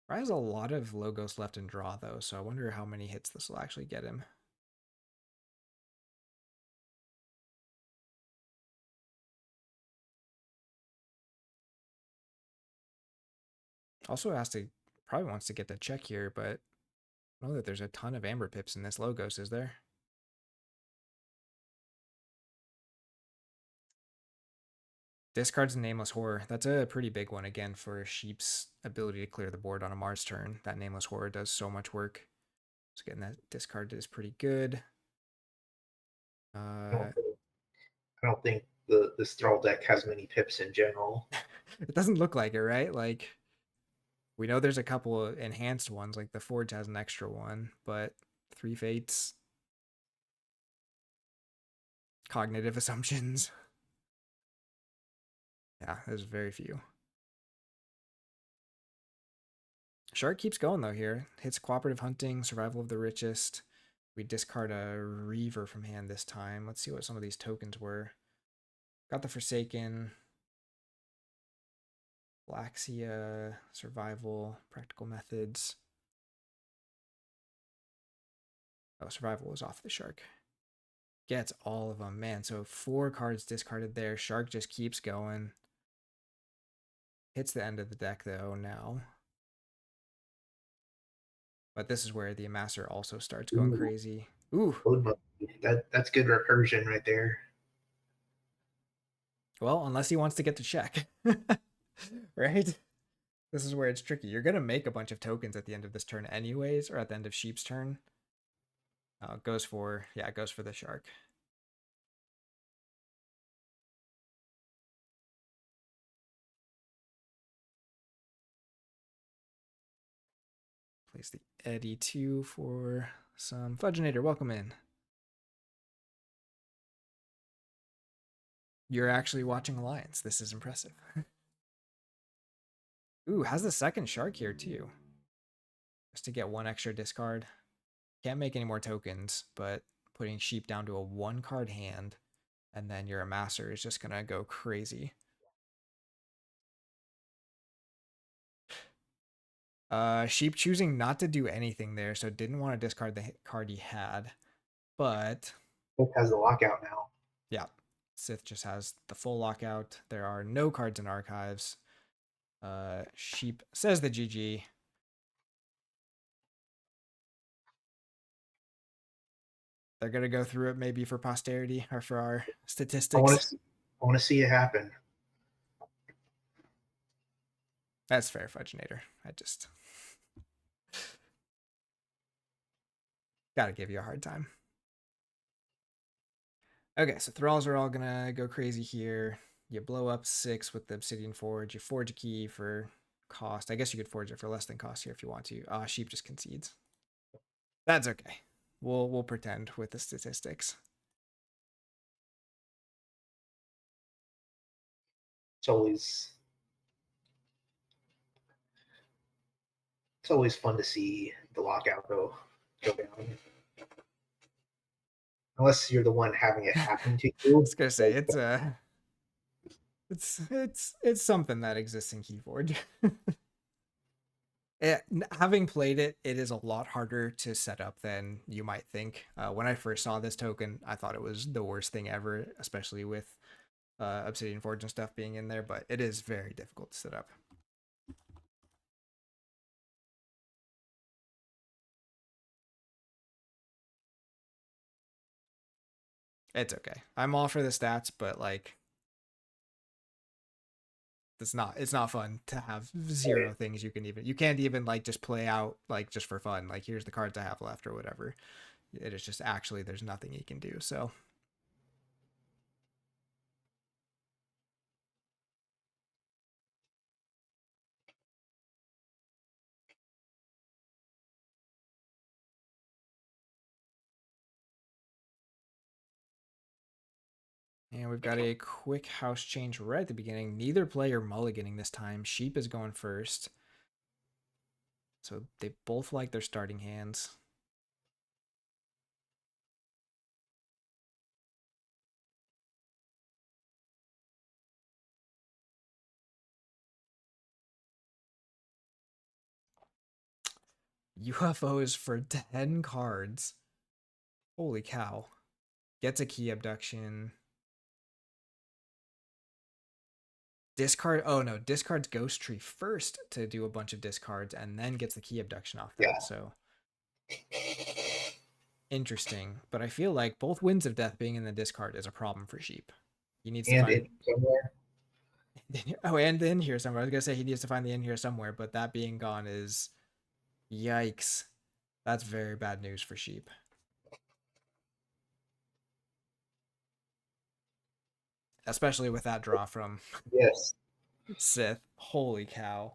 Probably has a lot of Logos left in draw though, so I wonder how many hits this will actually get him. Also has to, probably wants to get the check here, but I don't know that there's a ton of Amber Pips in this Logos, is there? Discards a Nameless Horror. That's a pretty big one again for Sheep's ability to clear the board on a Mars turn. That Nameless Horror does so much work. So getting that discard is pretty good. I don't think the Thrall deck has many pips in general. It doesn't look like it, right? Like We know there's a couple of enhanced ones, like the Forge has an extra one, but 3 Fates, cognitive assumptions. Yeah, there's very few. Shark keeps going though here. Hits cooperative hunting, survival of the richest. We discard a Reaver from hand this time. Let's see what some of these tokens were. Got the Forsaken, Blaxia, survival, practical methods. Oh, survival was off the shark. Gets all of them, man. So 4 cards discarded there. Shark just keeps going. Hits the end of the deck though now. But this is where the Amasser also starts going Ooh, crazy. Ooh. that's good recursion right there. Well, unless he wants to get to check. Right? This is where it's tricky. You're going to make a bunch of tokens at the end of this turn anyways, or at the end of Sheep's turn. It goes for the shark. Place the Eddy 2 for some Fudginator. Welcome in. You're actually watching Alliance. This is impressive. Ooh, has the second shark here too. Just to get 1 extra discard. Can't make any more tokens, but putting Sheep down to a 1-card hand, and then your Amasser is just gonna go crazy. Sheep choosing not to do anything there, so didn't want to discard the card he had. But It has the lockout now. yeah, Sith just has the full lockout. There are no cards in archives. Sheep says the GG. They're gonna go through it maybe for posterity or for our statistics. I want to see it happen. That's fair, Fudginator. I just gotta give you a hard time. Okay, so thralls are all gonna go crazy here. You blow up 6 with the Obsidian Forge. You forge a key for cost. I guess you could forge it for less than cost here if you want to. Sheep just concedes. That's okay. We'll pretend with the statistics. It's always fun to see the lockout go down. Unless you're the one having it happen to I you. was gonna say it's something that exists in Keyforge. Having played it, it is a lot harder to set up than you might think. When I first saw this token, I thought it was the worst thing ever, especially with Obsidian Forge and stuff being in there, but it is very difficult to set up. It's okay. I'm all for the stats, but like it's not fun to have 0 things you can't even like just play out like just for fun. Like here's the cards I have left or whatever. It is just actually there's nothing you can do. So and we've got a quick house change right at the beginning. Neither player mulliganing this time. Sheep is going first. So they both like their starting hands. UFOs for 10 cards. Holy cow. Gets a key abduction. Discard. Oh no, discards Ghost Tree first to do a bunch of discards and then gets the key abduction off that. Yeah. So interesting. But I feel like both Winds of Death being in the discard is a problem for Sheep. He needs to find. Somewhere. Oh, and in here somewhere. I was gonna say he needs to find the in here somewhere, but that being gone is yikes. That's very bad news for Sheep. Especially with that draw from Yes. Sith. Holy cow.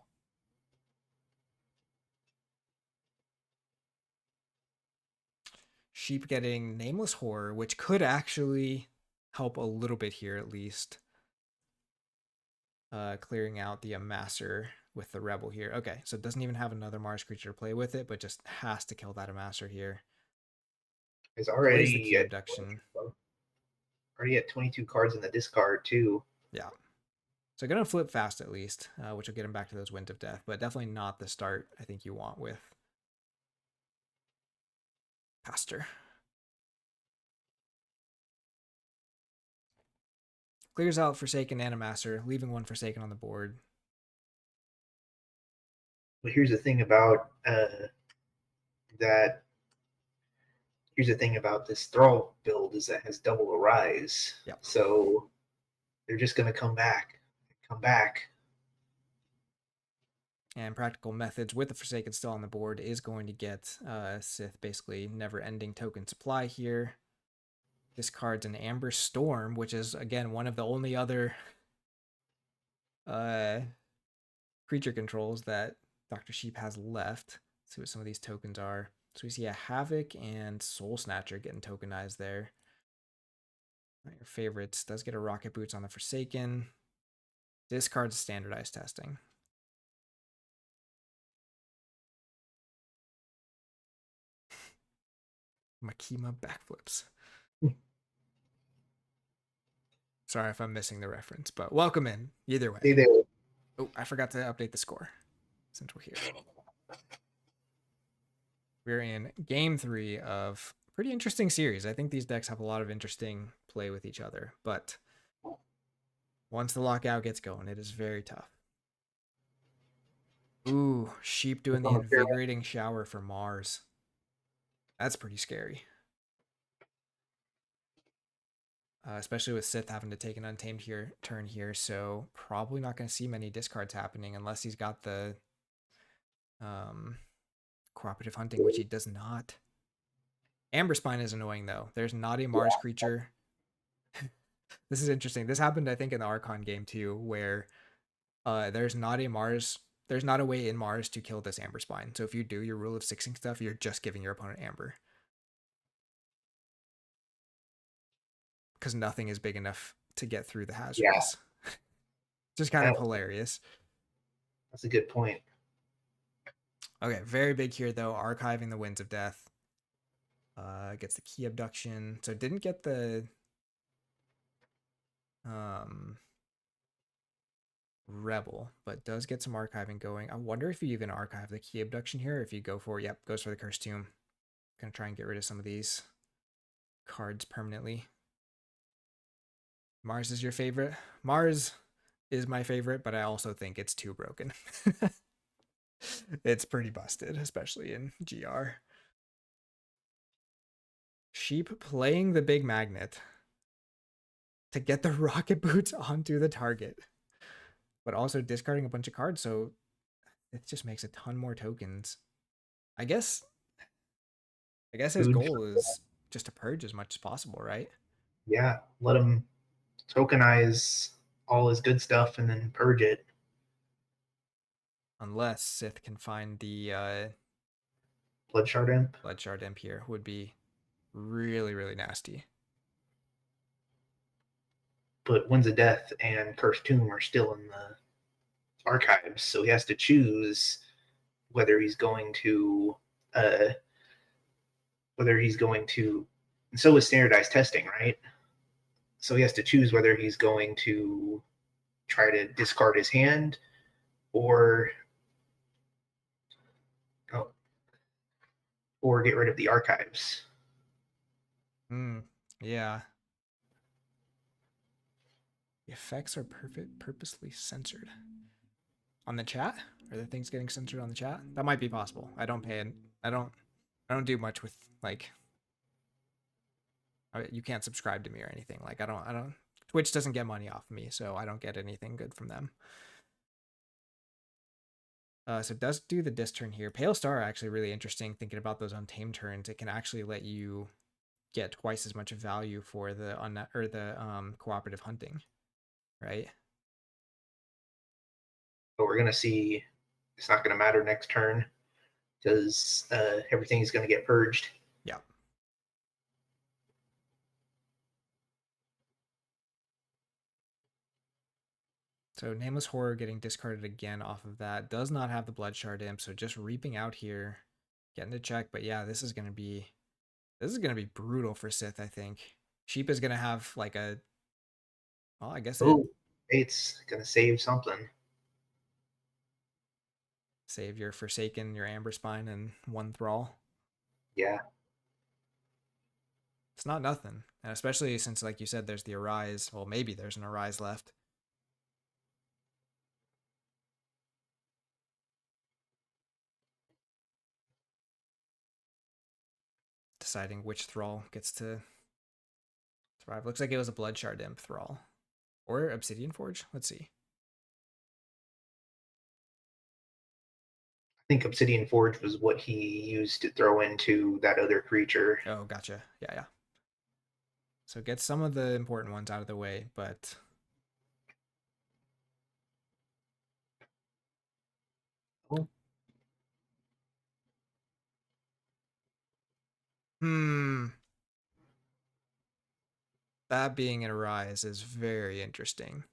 Sheep getting Nameless Horror, which could actually help a little bit here at least. Clearing out the Amasser with the Rebel here. Okay, so it doesn't even have another Mars creature to play with it, but just has to kill that Amasser here. He's Plays the already Key Abduction. already at 22 cards in the discard too. Yeah. So gonna flip fast at least, which will get him back to those Winds of Death, but definitely not the start I think you want with Pastor. Clears out Forsaken and Amasser, leaving one Forsaken on the board. But here's the thing about that. Here's the thing about this Thrall build is that it has double Arise. Yep. So they're just going to come back. And Practical Methods with the Forsaken still on the board is going to get Sith basically never-ending token supply here. Discards an Amber Storm, which is, again, one of the only other creature controls that DrSheep has left. Let's see what some of these tokens are. So we see a Havoc and Soul Snatcher getting tokenized there. Not your favorites. Does get a Rocket Boots on the Forsaken. Discards Standardized Testing. Makima backflips. Sorry if I'm missing the reference, but welcome in either way. Oh, I forgot to update the score since we're here. We're in game 3 of a pretty interesting series. I think these decks have a lot of interesting play with each other, but once the lockout gets going, it is very tough. Ooh, Sheep doing the Invigorating Shower for Mars. That's pretty scary. Especially with Sith having to take an Untamed turn here, so probably not going to see many discards happening unless he's got the Cooperative Hunting, which he does not. Amber Spine is annoying, though. There's not a Mars creature. This is interesting. This happened, I think, in the Archon game, too, where there's not a way in Mars to kill this Amber Spine. So if you do your Rule of Sixing stuff, you're just giving your opponent Amber. Because nothing is big enough to get through the hazardous. Yeah. Just kind of hilarious. That's a good point. Okay, very big here, though. Archiving the Winds of Death. Gets the Key Abduction. So didn't get the Rebel, but does get some archiving going. I wonder if you even archive the Key Abduction here, if you go for, yep, goes for the Cursed Tomb. Gonna try and get rid of some of these cards permanently. Mars is your favorite? Mars is my favorite, but I also think it's too broken. It's pretty busted, especially in GR. Sheep playing the big magnet to get the Rocket Boots onto the target, but also discarding a bunch of cards, so it just makes a ton more tokens. I guess his goal is just to purge as much as possible, right? Yeah, let him tokenize all his good stuff and then purge it. Unless Sith can find the Bloodshard Imp. Bloodshard Imp here would be really, really nasty. But Winds of Death and Cursed Tomb are still in the archives, so he has to choose whether he's going to and so is standardized testing, right? So he has to choose whether he's going to try to discard his hand or get rid of the archives. Yeah. The effects are purposely censored. On the chat? Are there things getting censored on the chat? That might be possible. I don't do much with, like, you can't subscribe to me or anything. Like, I don't Twitch doesn't get money off of me, so I don't get anything good from them. So it does do the disc turn here. Pale Star actually really interesting, thinking about those Untamed turns. It can actually let you get twice as much value for the Cooperative Hunting, right? But we're gonna see. It's not gonna matter next turn because everything's gonna get purged. Yeah. So Nameless Horror getting discarded again off of that. Does not have the Blood Shard Imp, so just reaping out here, getting to check. But yeah, this is gonna be brutal for Sith, I think. Sheep is gonna have like a, well, I guess it Oh, it's gonna save something. save your Forsaken, your Amber Spine, and one Thrall. Yeah. It's not nothing. And especially since, like you said, there's the Arise. Well, maybe there's an Arise left. Deciding which Thrall gets to survive. Looks like it was a Blood Shard Imp Thrall. Or Obsidian Forge? Let's see. I think Obsidian Forge was what he used to throw into that other creature. Oh, gotcha. Yeah, yeah. So get some of the important ones out of the way, but Oh, that being an Arise is very interesting.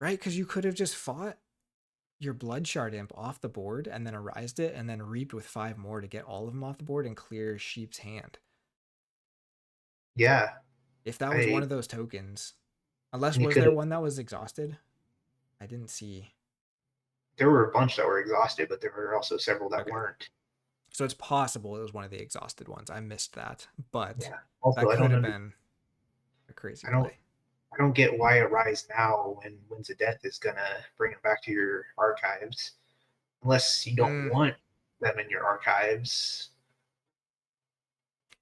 Right? Because you could have just fought your Blood Shard Imp off the board and then Arised it and then reaped with 5 more to get all of them off the board and clear Sheep's hand. yeah. If that was one I of those tokens. Unless, and you was could there have. one that was exhausted? I didn't see. There were a bunch that were exhausted, but there were also several that Okay. weren't. So it's possible it was one of the exhausted ones. I missed that. But Yeah. Also, that could have been a crazy I don't play. I don't get why Arise now when Winds of Death is gonna bring it back to your archives, unless you don't Mm, want them in your archives.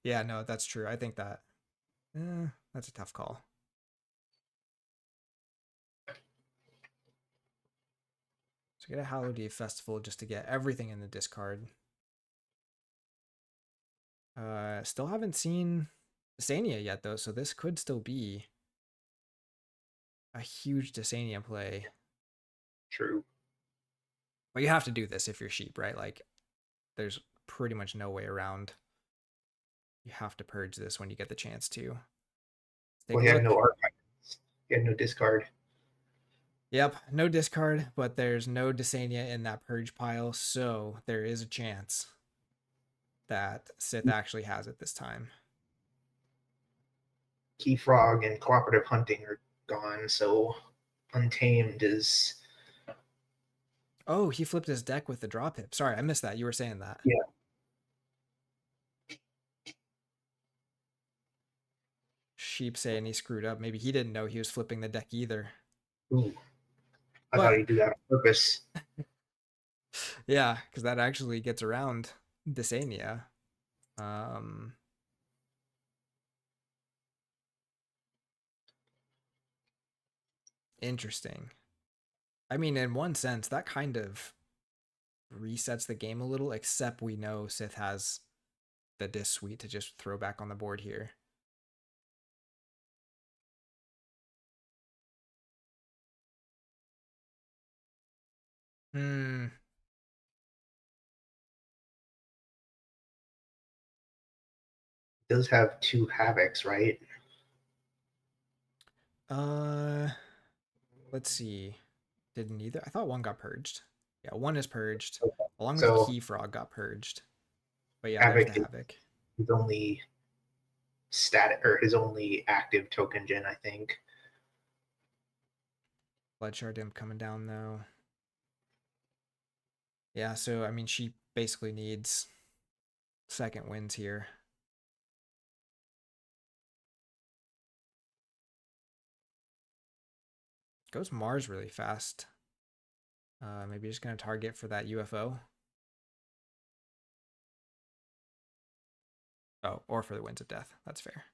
yeah, no, that's true. I think that that's a tough call. So get a Hallowed Eve Festival just to get everything in the discard. Still haven't seen Desania yet though, so this could still be a huge Desania play. True. But you have to do this if you're Sheep, right? Like there's pretty much no way around. You have to purge this when you get the chance to. Let's take Well, a he had no look. archives. He had no discard. Yep, no discard, but there's no Desania in that purge pile, so there is a chance that Sith actually has it this time. Key Frog and Cooperative Hunting are gone, so Untamed is. Oh, he flipped his deck with the draw pip. Sorry, I missed that. You were saying that. Yeah. Sheep saying he screwed up. Maybe he didn't know he was flipping the deck either. Ooh, I thought But he'd do that on purpose. yeah, because that actually gets around Desania. Um, Interesting. I mean, in one sense, that kind of resets the game a little, except we know Sith has the disc suite to just throw back on the board here. Hmm. Does have two Havocs, right? Uh, let's see. Did neither? I thought one got purged. Yeah, one is purged, Okay. along with the So Key Frog got purged. But yeah, there's the Havoc is Havoc. his only static or his only active token gen, I think. Blood Shard Imp coming down though. Yeah, so I mean, she basically needs second wins here. Goes Mars really fast. Maybe just gonna target for that UFO. Oh, or for the Winds of Death. That's fair.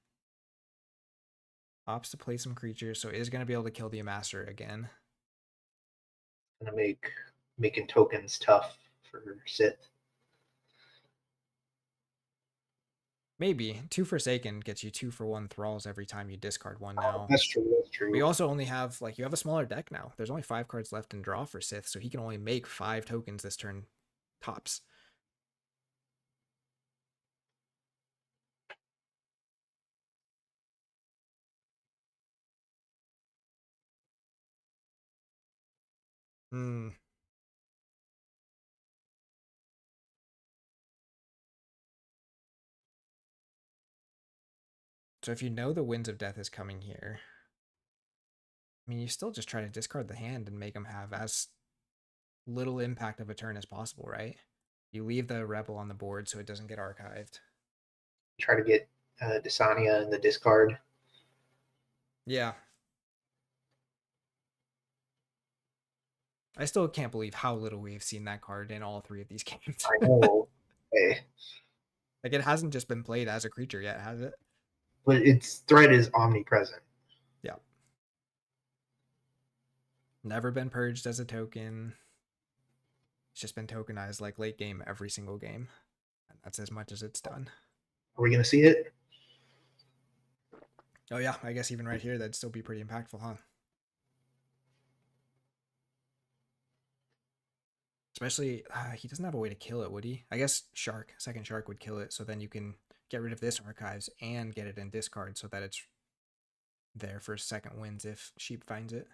Opts to play some creatures, so is gonna be able to kill the Amaster again. Gonna make making tokens tough for Sith. Maybe 2 Forsaken gets you 2 for 1 Thralls every time you discard one now. That's true. That's But you true. also only have, like, you have a smaller deck now. There's only 5 cards left in draw for Sith, so he can only make 5 tokens this turn tops. Hmm. So if you know the Winds of Death is coming here, I mean, you still just try to discard the hand and make them have as little impact of a turn as possible, right? You leave the Rebel on the board so it doesn't get archived. Try to get Desania in the discard. Yeah. I still can't believe how little we've seen that card in all three of these games. I know. Hey, Like, it hasn't just been played as a creature yet, has it? but its threat is omnipresent. Yeah. Never been purged as a token. It's just been tokenized like late game every single game. And that's as much as it's done. Are we going to see it? Oh, yeah. I guess even right here, that'd still be pretty impactful, huh? Especially, he doesn't have a way to kill it, would he? I guess Shark, second Shark would kill it, so then you can get rid of this archives and get it in discard so that it's there for second wins if Sheep finds it.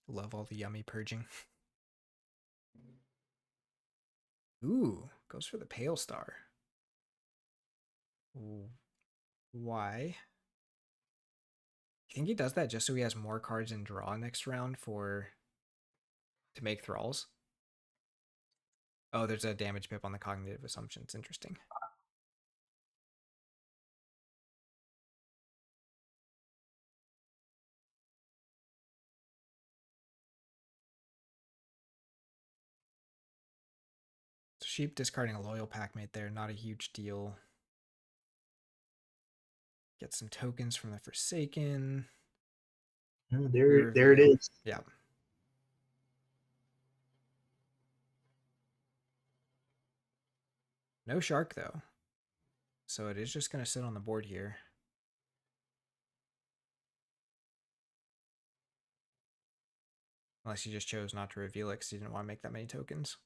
Love all the yummy purging. Ooh, goes for the Pale Star. Ooh, why? You think he does that just so he has more cards in draw next round to make thralls? Oh, there's a damage pip on the cognitive assumptions. Interesting. So Sheep discarding a loyal packmate there, not a huge deal. Get some tokens from the Forsaken. There it Reveal. is. Yeah. No Shark, though. So it is just going to sit on the board here. Unless you just chose not to reveal it because you didn't want to make that many tokens.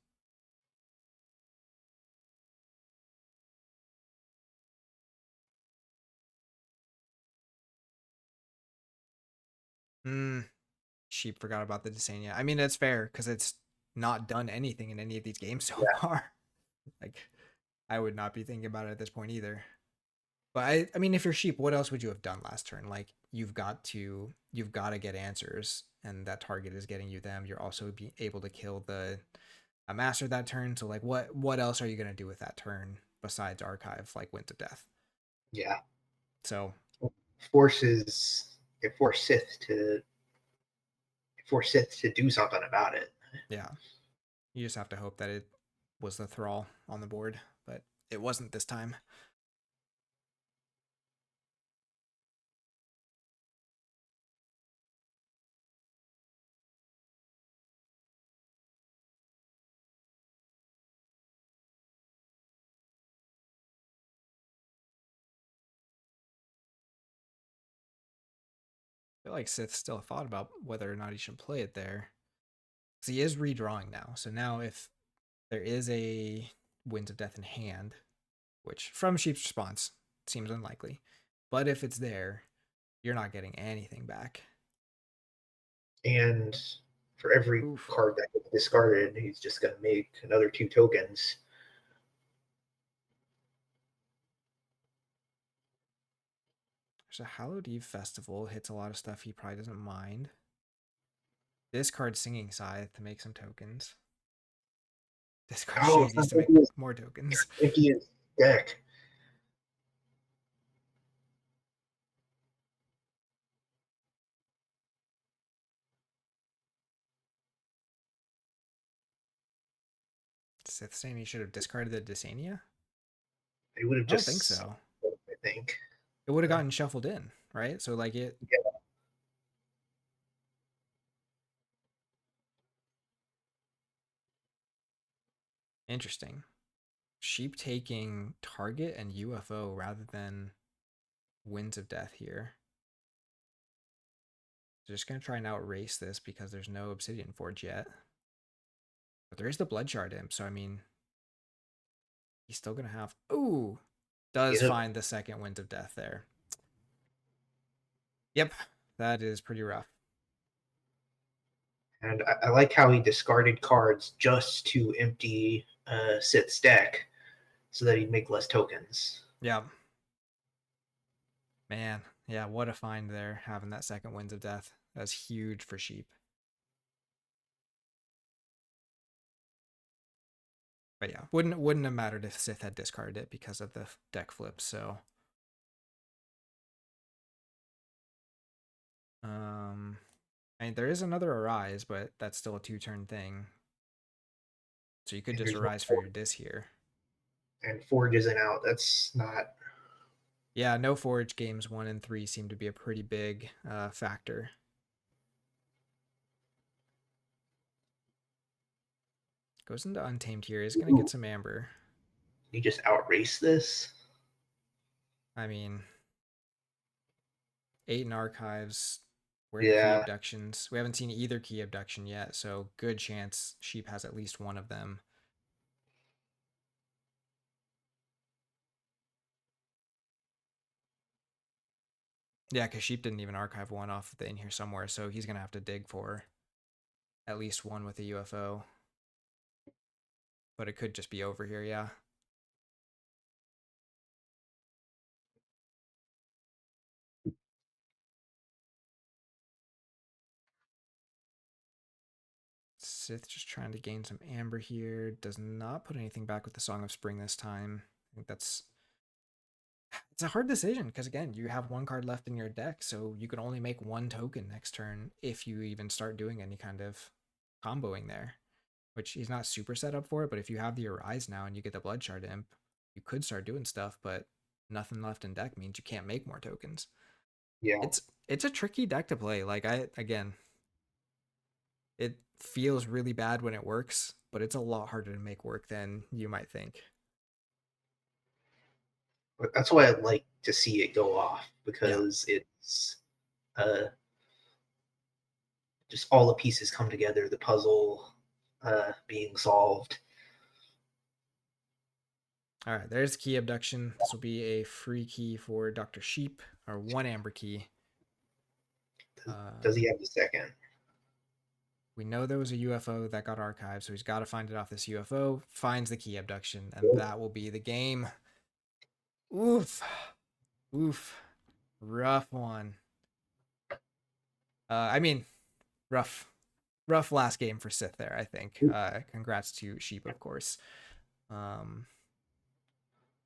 Sheep forgot about the Desania. I mean, that's fair because it's not done anything in any of these games so Yeah. far. Like, I would not be thinking about it at this point either. But I mean, if you're Sheep, what else would you have done last turn? Like, you've got to get answers, and that target is getting you them. You're also be able to kill a master that turn. So like, what else are you gonna do with that turn besides archive like Winds of Death? Yeah. So It force Sith to do something about it. yeah, you just have to hope that it was the thrall on the board, but it wasn't this time. I feel like Sith still thought about whether or not he should play it there. Because he is redrawing now. So now if there is a Winds of Death in hand, which from Sheep's response seems unlikely, but if it's there, you're not getting anything back. And for every Oof. card that gets discarded, he's just going to make another 2 tokens. There's a Hallowed Eve Festival, hits a lot of stuff he probably doesn't mind. Discard Singing Scythe to make some tokens. Discard Oh, it's Shades not to make empty his, more tokens. empty his deck. Sith saying he should have discarded the Desania? They would have I don't think just, so. I think. It would have gotten shuffled in, right? So like it. Yeah. Interesting. Sheep taking target and UFO rather than Winds of Death here. They're just going to try and outrace this because there's no Obsidian Forge yet. But there is the Blood Shard Imp, so I mean, he's still going to have... Ooh! Does Yep. find the second Winds of Death there. Yep, that is pretty rough. And I like how he discarded cards just to empty Sith's deck so that he'd make less tokens. Yeah. Man, yeah, what a find there, having that second Winds of Death. That's huge for Sheep. But yeah, wouldn't have mattered if Sith had discarded it because of the deck flips, so. I mean, there is another Arise, but that's still a 2-turn thing. So you could And just there's no Arise for your Forge, Dis here. and Forge isn't out. That's not. Yeah, no Forge games 1 and 3 seem to be a pretty big factor. Goes into Untamed here. He's going to get some Amber. You just outrace this. I mean, 8 in Archives. Where are the key Yeah, abductions? We haven't seen either key abduction yet, so good chance Sheep has at least one of them. Yeah, because Sheep didn't even archive one off the in here somewhere, so he's going to have to dig for at least one with a UFO. But it could just be over here, yeah. Sith just trying to gain some Amber here. Does not put anything back with the Song of Spring this time. I think that's... It's a hard decision, because again, you have one card left in your deck, so you can only make one token next turn if you even start doing any kind of comboing there. Which he's not super set up for it, but if you have the Arise now and you get the Bloodshard Imp, you could start doing stuff, but nothing left in deck means you can't make more tokens. yeah. It's a tricky deck to play. Like, again, it feels really bad when it works, but it's a lot harder to make work than you might think. But that's why I'd like to see it go off Yeah. because it's uh, just all the pieces come together, the puzzle being solved. All right, there's key abduction. This will be a free key for Dr. Sheep, or 1 Amber key. Does he have the second? We know there was a UFO that got archived, so he's got to find it off this UFO, finds the key abduction, and that will be the game. Oof. Oof. Rough one. I mean, rough last game for Sith there, I think. Congrats to Sheep, of course. But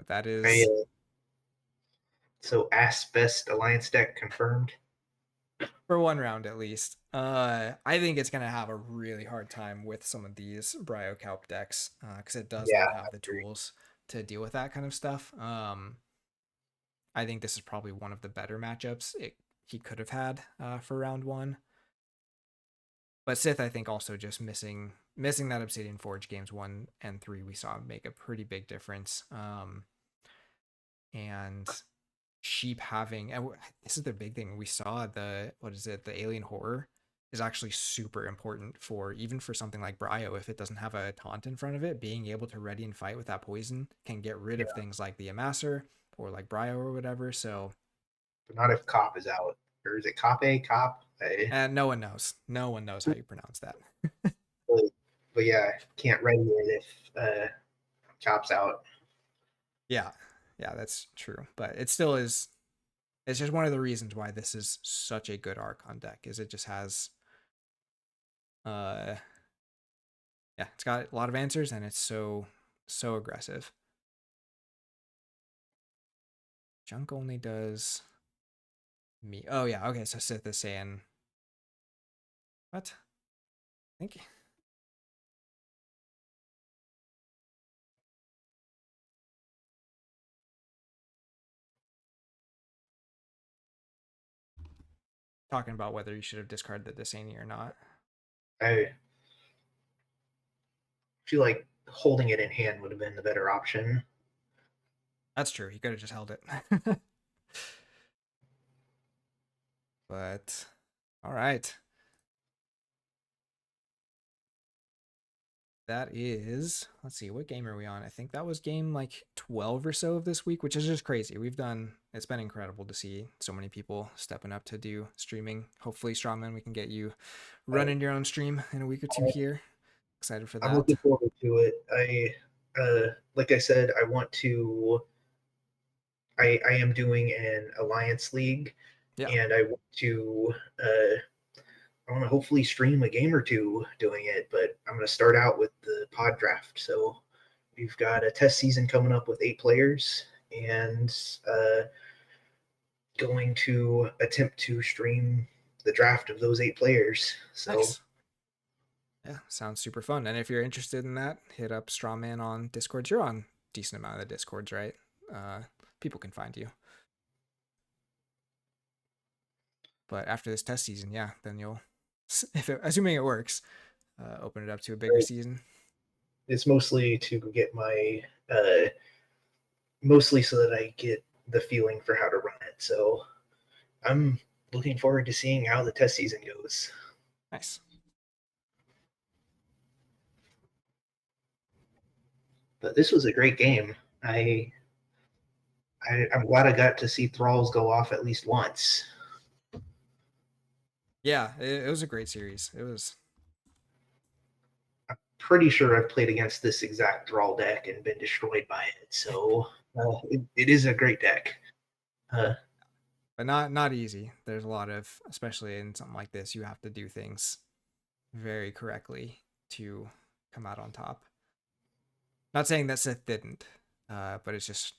that is... So Asbest Alliance deck confirmed. For one round at least. I think it's gonna have a really hard time with some of these Bryocalp decks because it does Yeah, not have the tools to deal with that kind of stuff. I think this is probably one of the better matchups he could have had for round 1. But Sith, I think, also just missing that Obsidian Forge games 1 and 3 we saw make a pretty big difference. And Sheep having, and this is the big thing, we saw the alien horror is actually super important for even for something like Bryo. If it doesn't have a taunt in front of it, being able to ready and fight with that poison can get rid of things like the Amasser or like Bryo or whatever. So but not if Cop is out. Or is it Cope? Cop? and no one knows how you pronounce that. But yeah, can't ready it if Cop's out. Yeah, that's true, but it still is. It's just one of the reasons why this is such a good Archon deck, is it just has yeah, it's got a lot of answers and it's so aggressive. Junk only does me. Oh yeah, okay, so Sith is saying what? I think talking about whether you should have discarded the Disani or not. I feel like holding it in hand would have been the better option. That's true. He could have just held it. But all right. That is, let's see, what game are we on? I think that was game like 12 or so of this week, which is just crazy. It's been incredible to see so many people stepping up to do streaming. Hopefully, Strawman, we can get you I, running your own stream in a week or two here. Excited for I'm that. looking forward to it. Like I said, I want to. I am doing an alliance league, Yeah, and I want to. I want to hopefully stream a game or two doing it, but I'm going to start out with the pod draft. So we've got a test season coming up with 8 players, and going to attempt to stream the draft of those 8 players. So nice. Yeah, sounds super fun. And if you're interested in that, hit up Strawman on Discord. You're on decent amount of the Discords, right? Uh, People can find you. But after this test season, yeah, then you'll, assuming it works, open it up to a bigger season. it's mostly to get my mostly so that I get the feeling for how to run it. So I'm looking forward to seeing how the test season goes. Nice. But this was a great game. I'm glad I got to see Thralls go off at least once. Yeah, it was a great series. It was. Pretty sure I've played against this exact Thrall deck and been destroyed by it. So it is a great deck. Uh, But not easy. There's a lot of, especially in something like this, you have to do things very correctly to come out on top. Not saying that Sith didn't, but it's just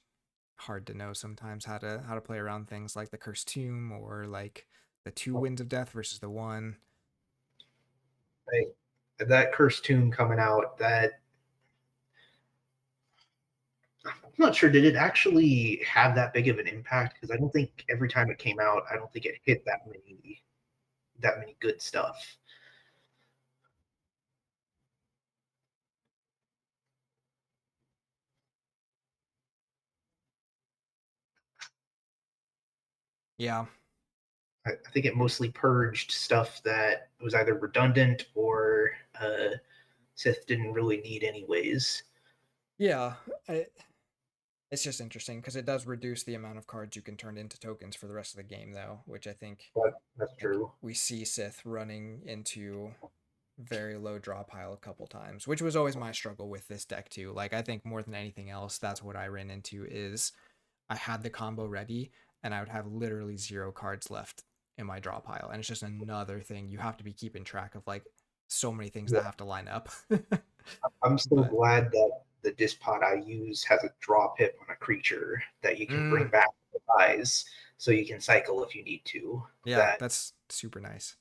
hard to know sometimes how to play around things like the Cursed Tomb or like the two Winds of Death versus the one. I, that Cursed Tomb coming out, that I'm not sure, did it actually have that big of an impact? Because I don't think every time it came out, I don't think it hit that many good stuff. Yeah, I think it mostly purged stuff that was either redundant or Sith didn't really need anyways. yeah. I, it's just interesting because it does reduce the amount of cards you can turn into tokens for the rest of the game, though, which I think But that's like true. we see Sith running into very low draw pile a couple times, which was always my struggle with this deck too. Like I think more than anything else, that's what I ran into is I had the combo ready and I would have literally 0 cards left in my draw pile. And it's just another thing you have to be keeping track of, like so many things Yeah, that have to line up. I'm so But glad that the disc pod I use has a draw pip on a creature that you can bring mm, back with eyes, so you can cycle if you need to. yeah, That that's super nice.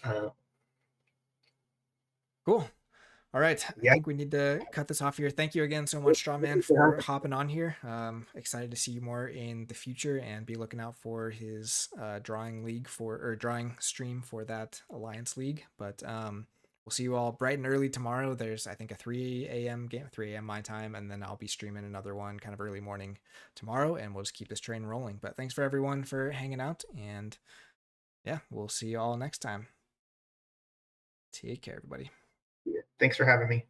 uh, Cool. All right, I yeah. think we need to cut this off here. Thank you again so much, Strawman, for hopping on here. Excited to see you more in the future, and be looking out for his drawing league for or drawing stream for that Alliance League. But we'll see you all bright and early tomorrow. There's I think a 3 a.m. game, 3 a.m. my time, and then I'll be streaming another one kind of early morning tomorrow, and we'll just keep this train rolling. But thanks for everyone for hanging out, and yeah, we'll see you all next time. Take care, everybody. Thanks for having me.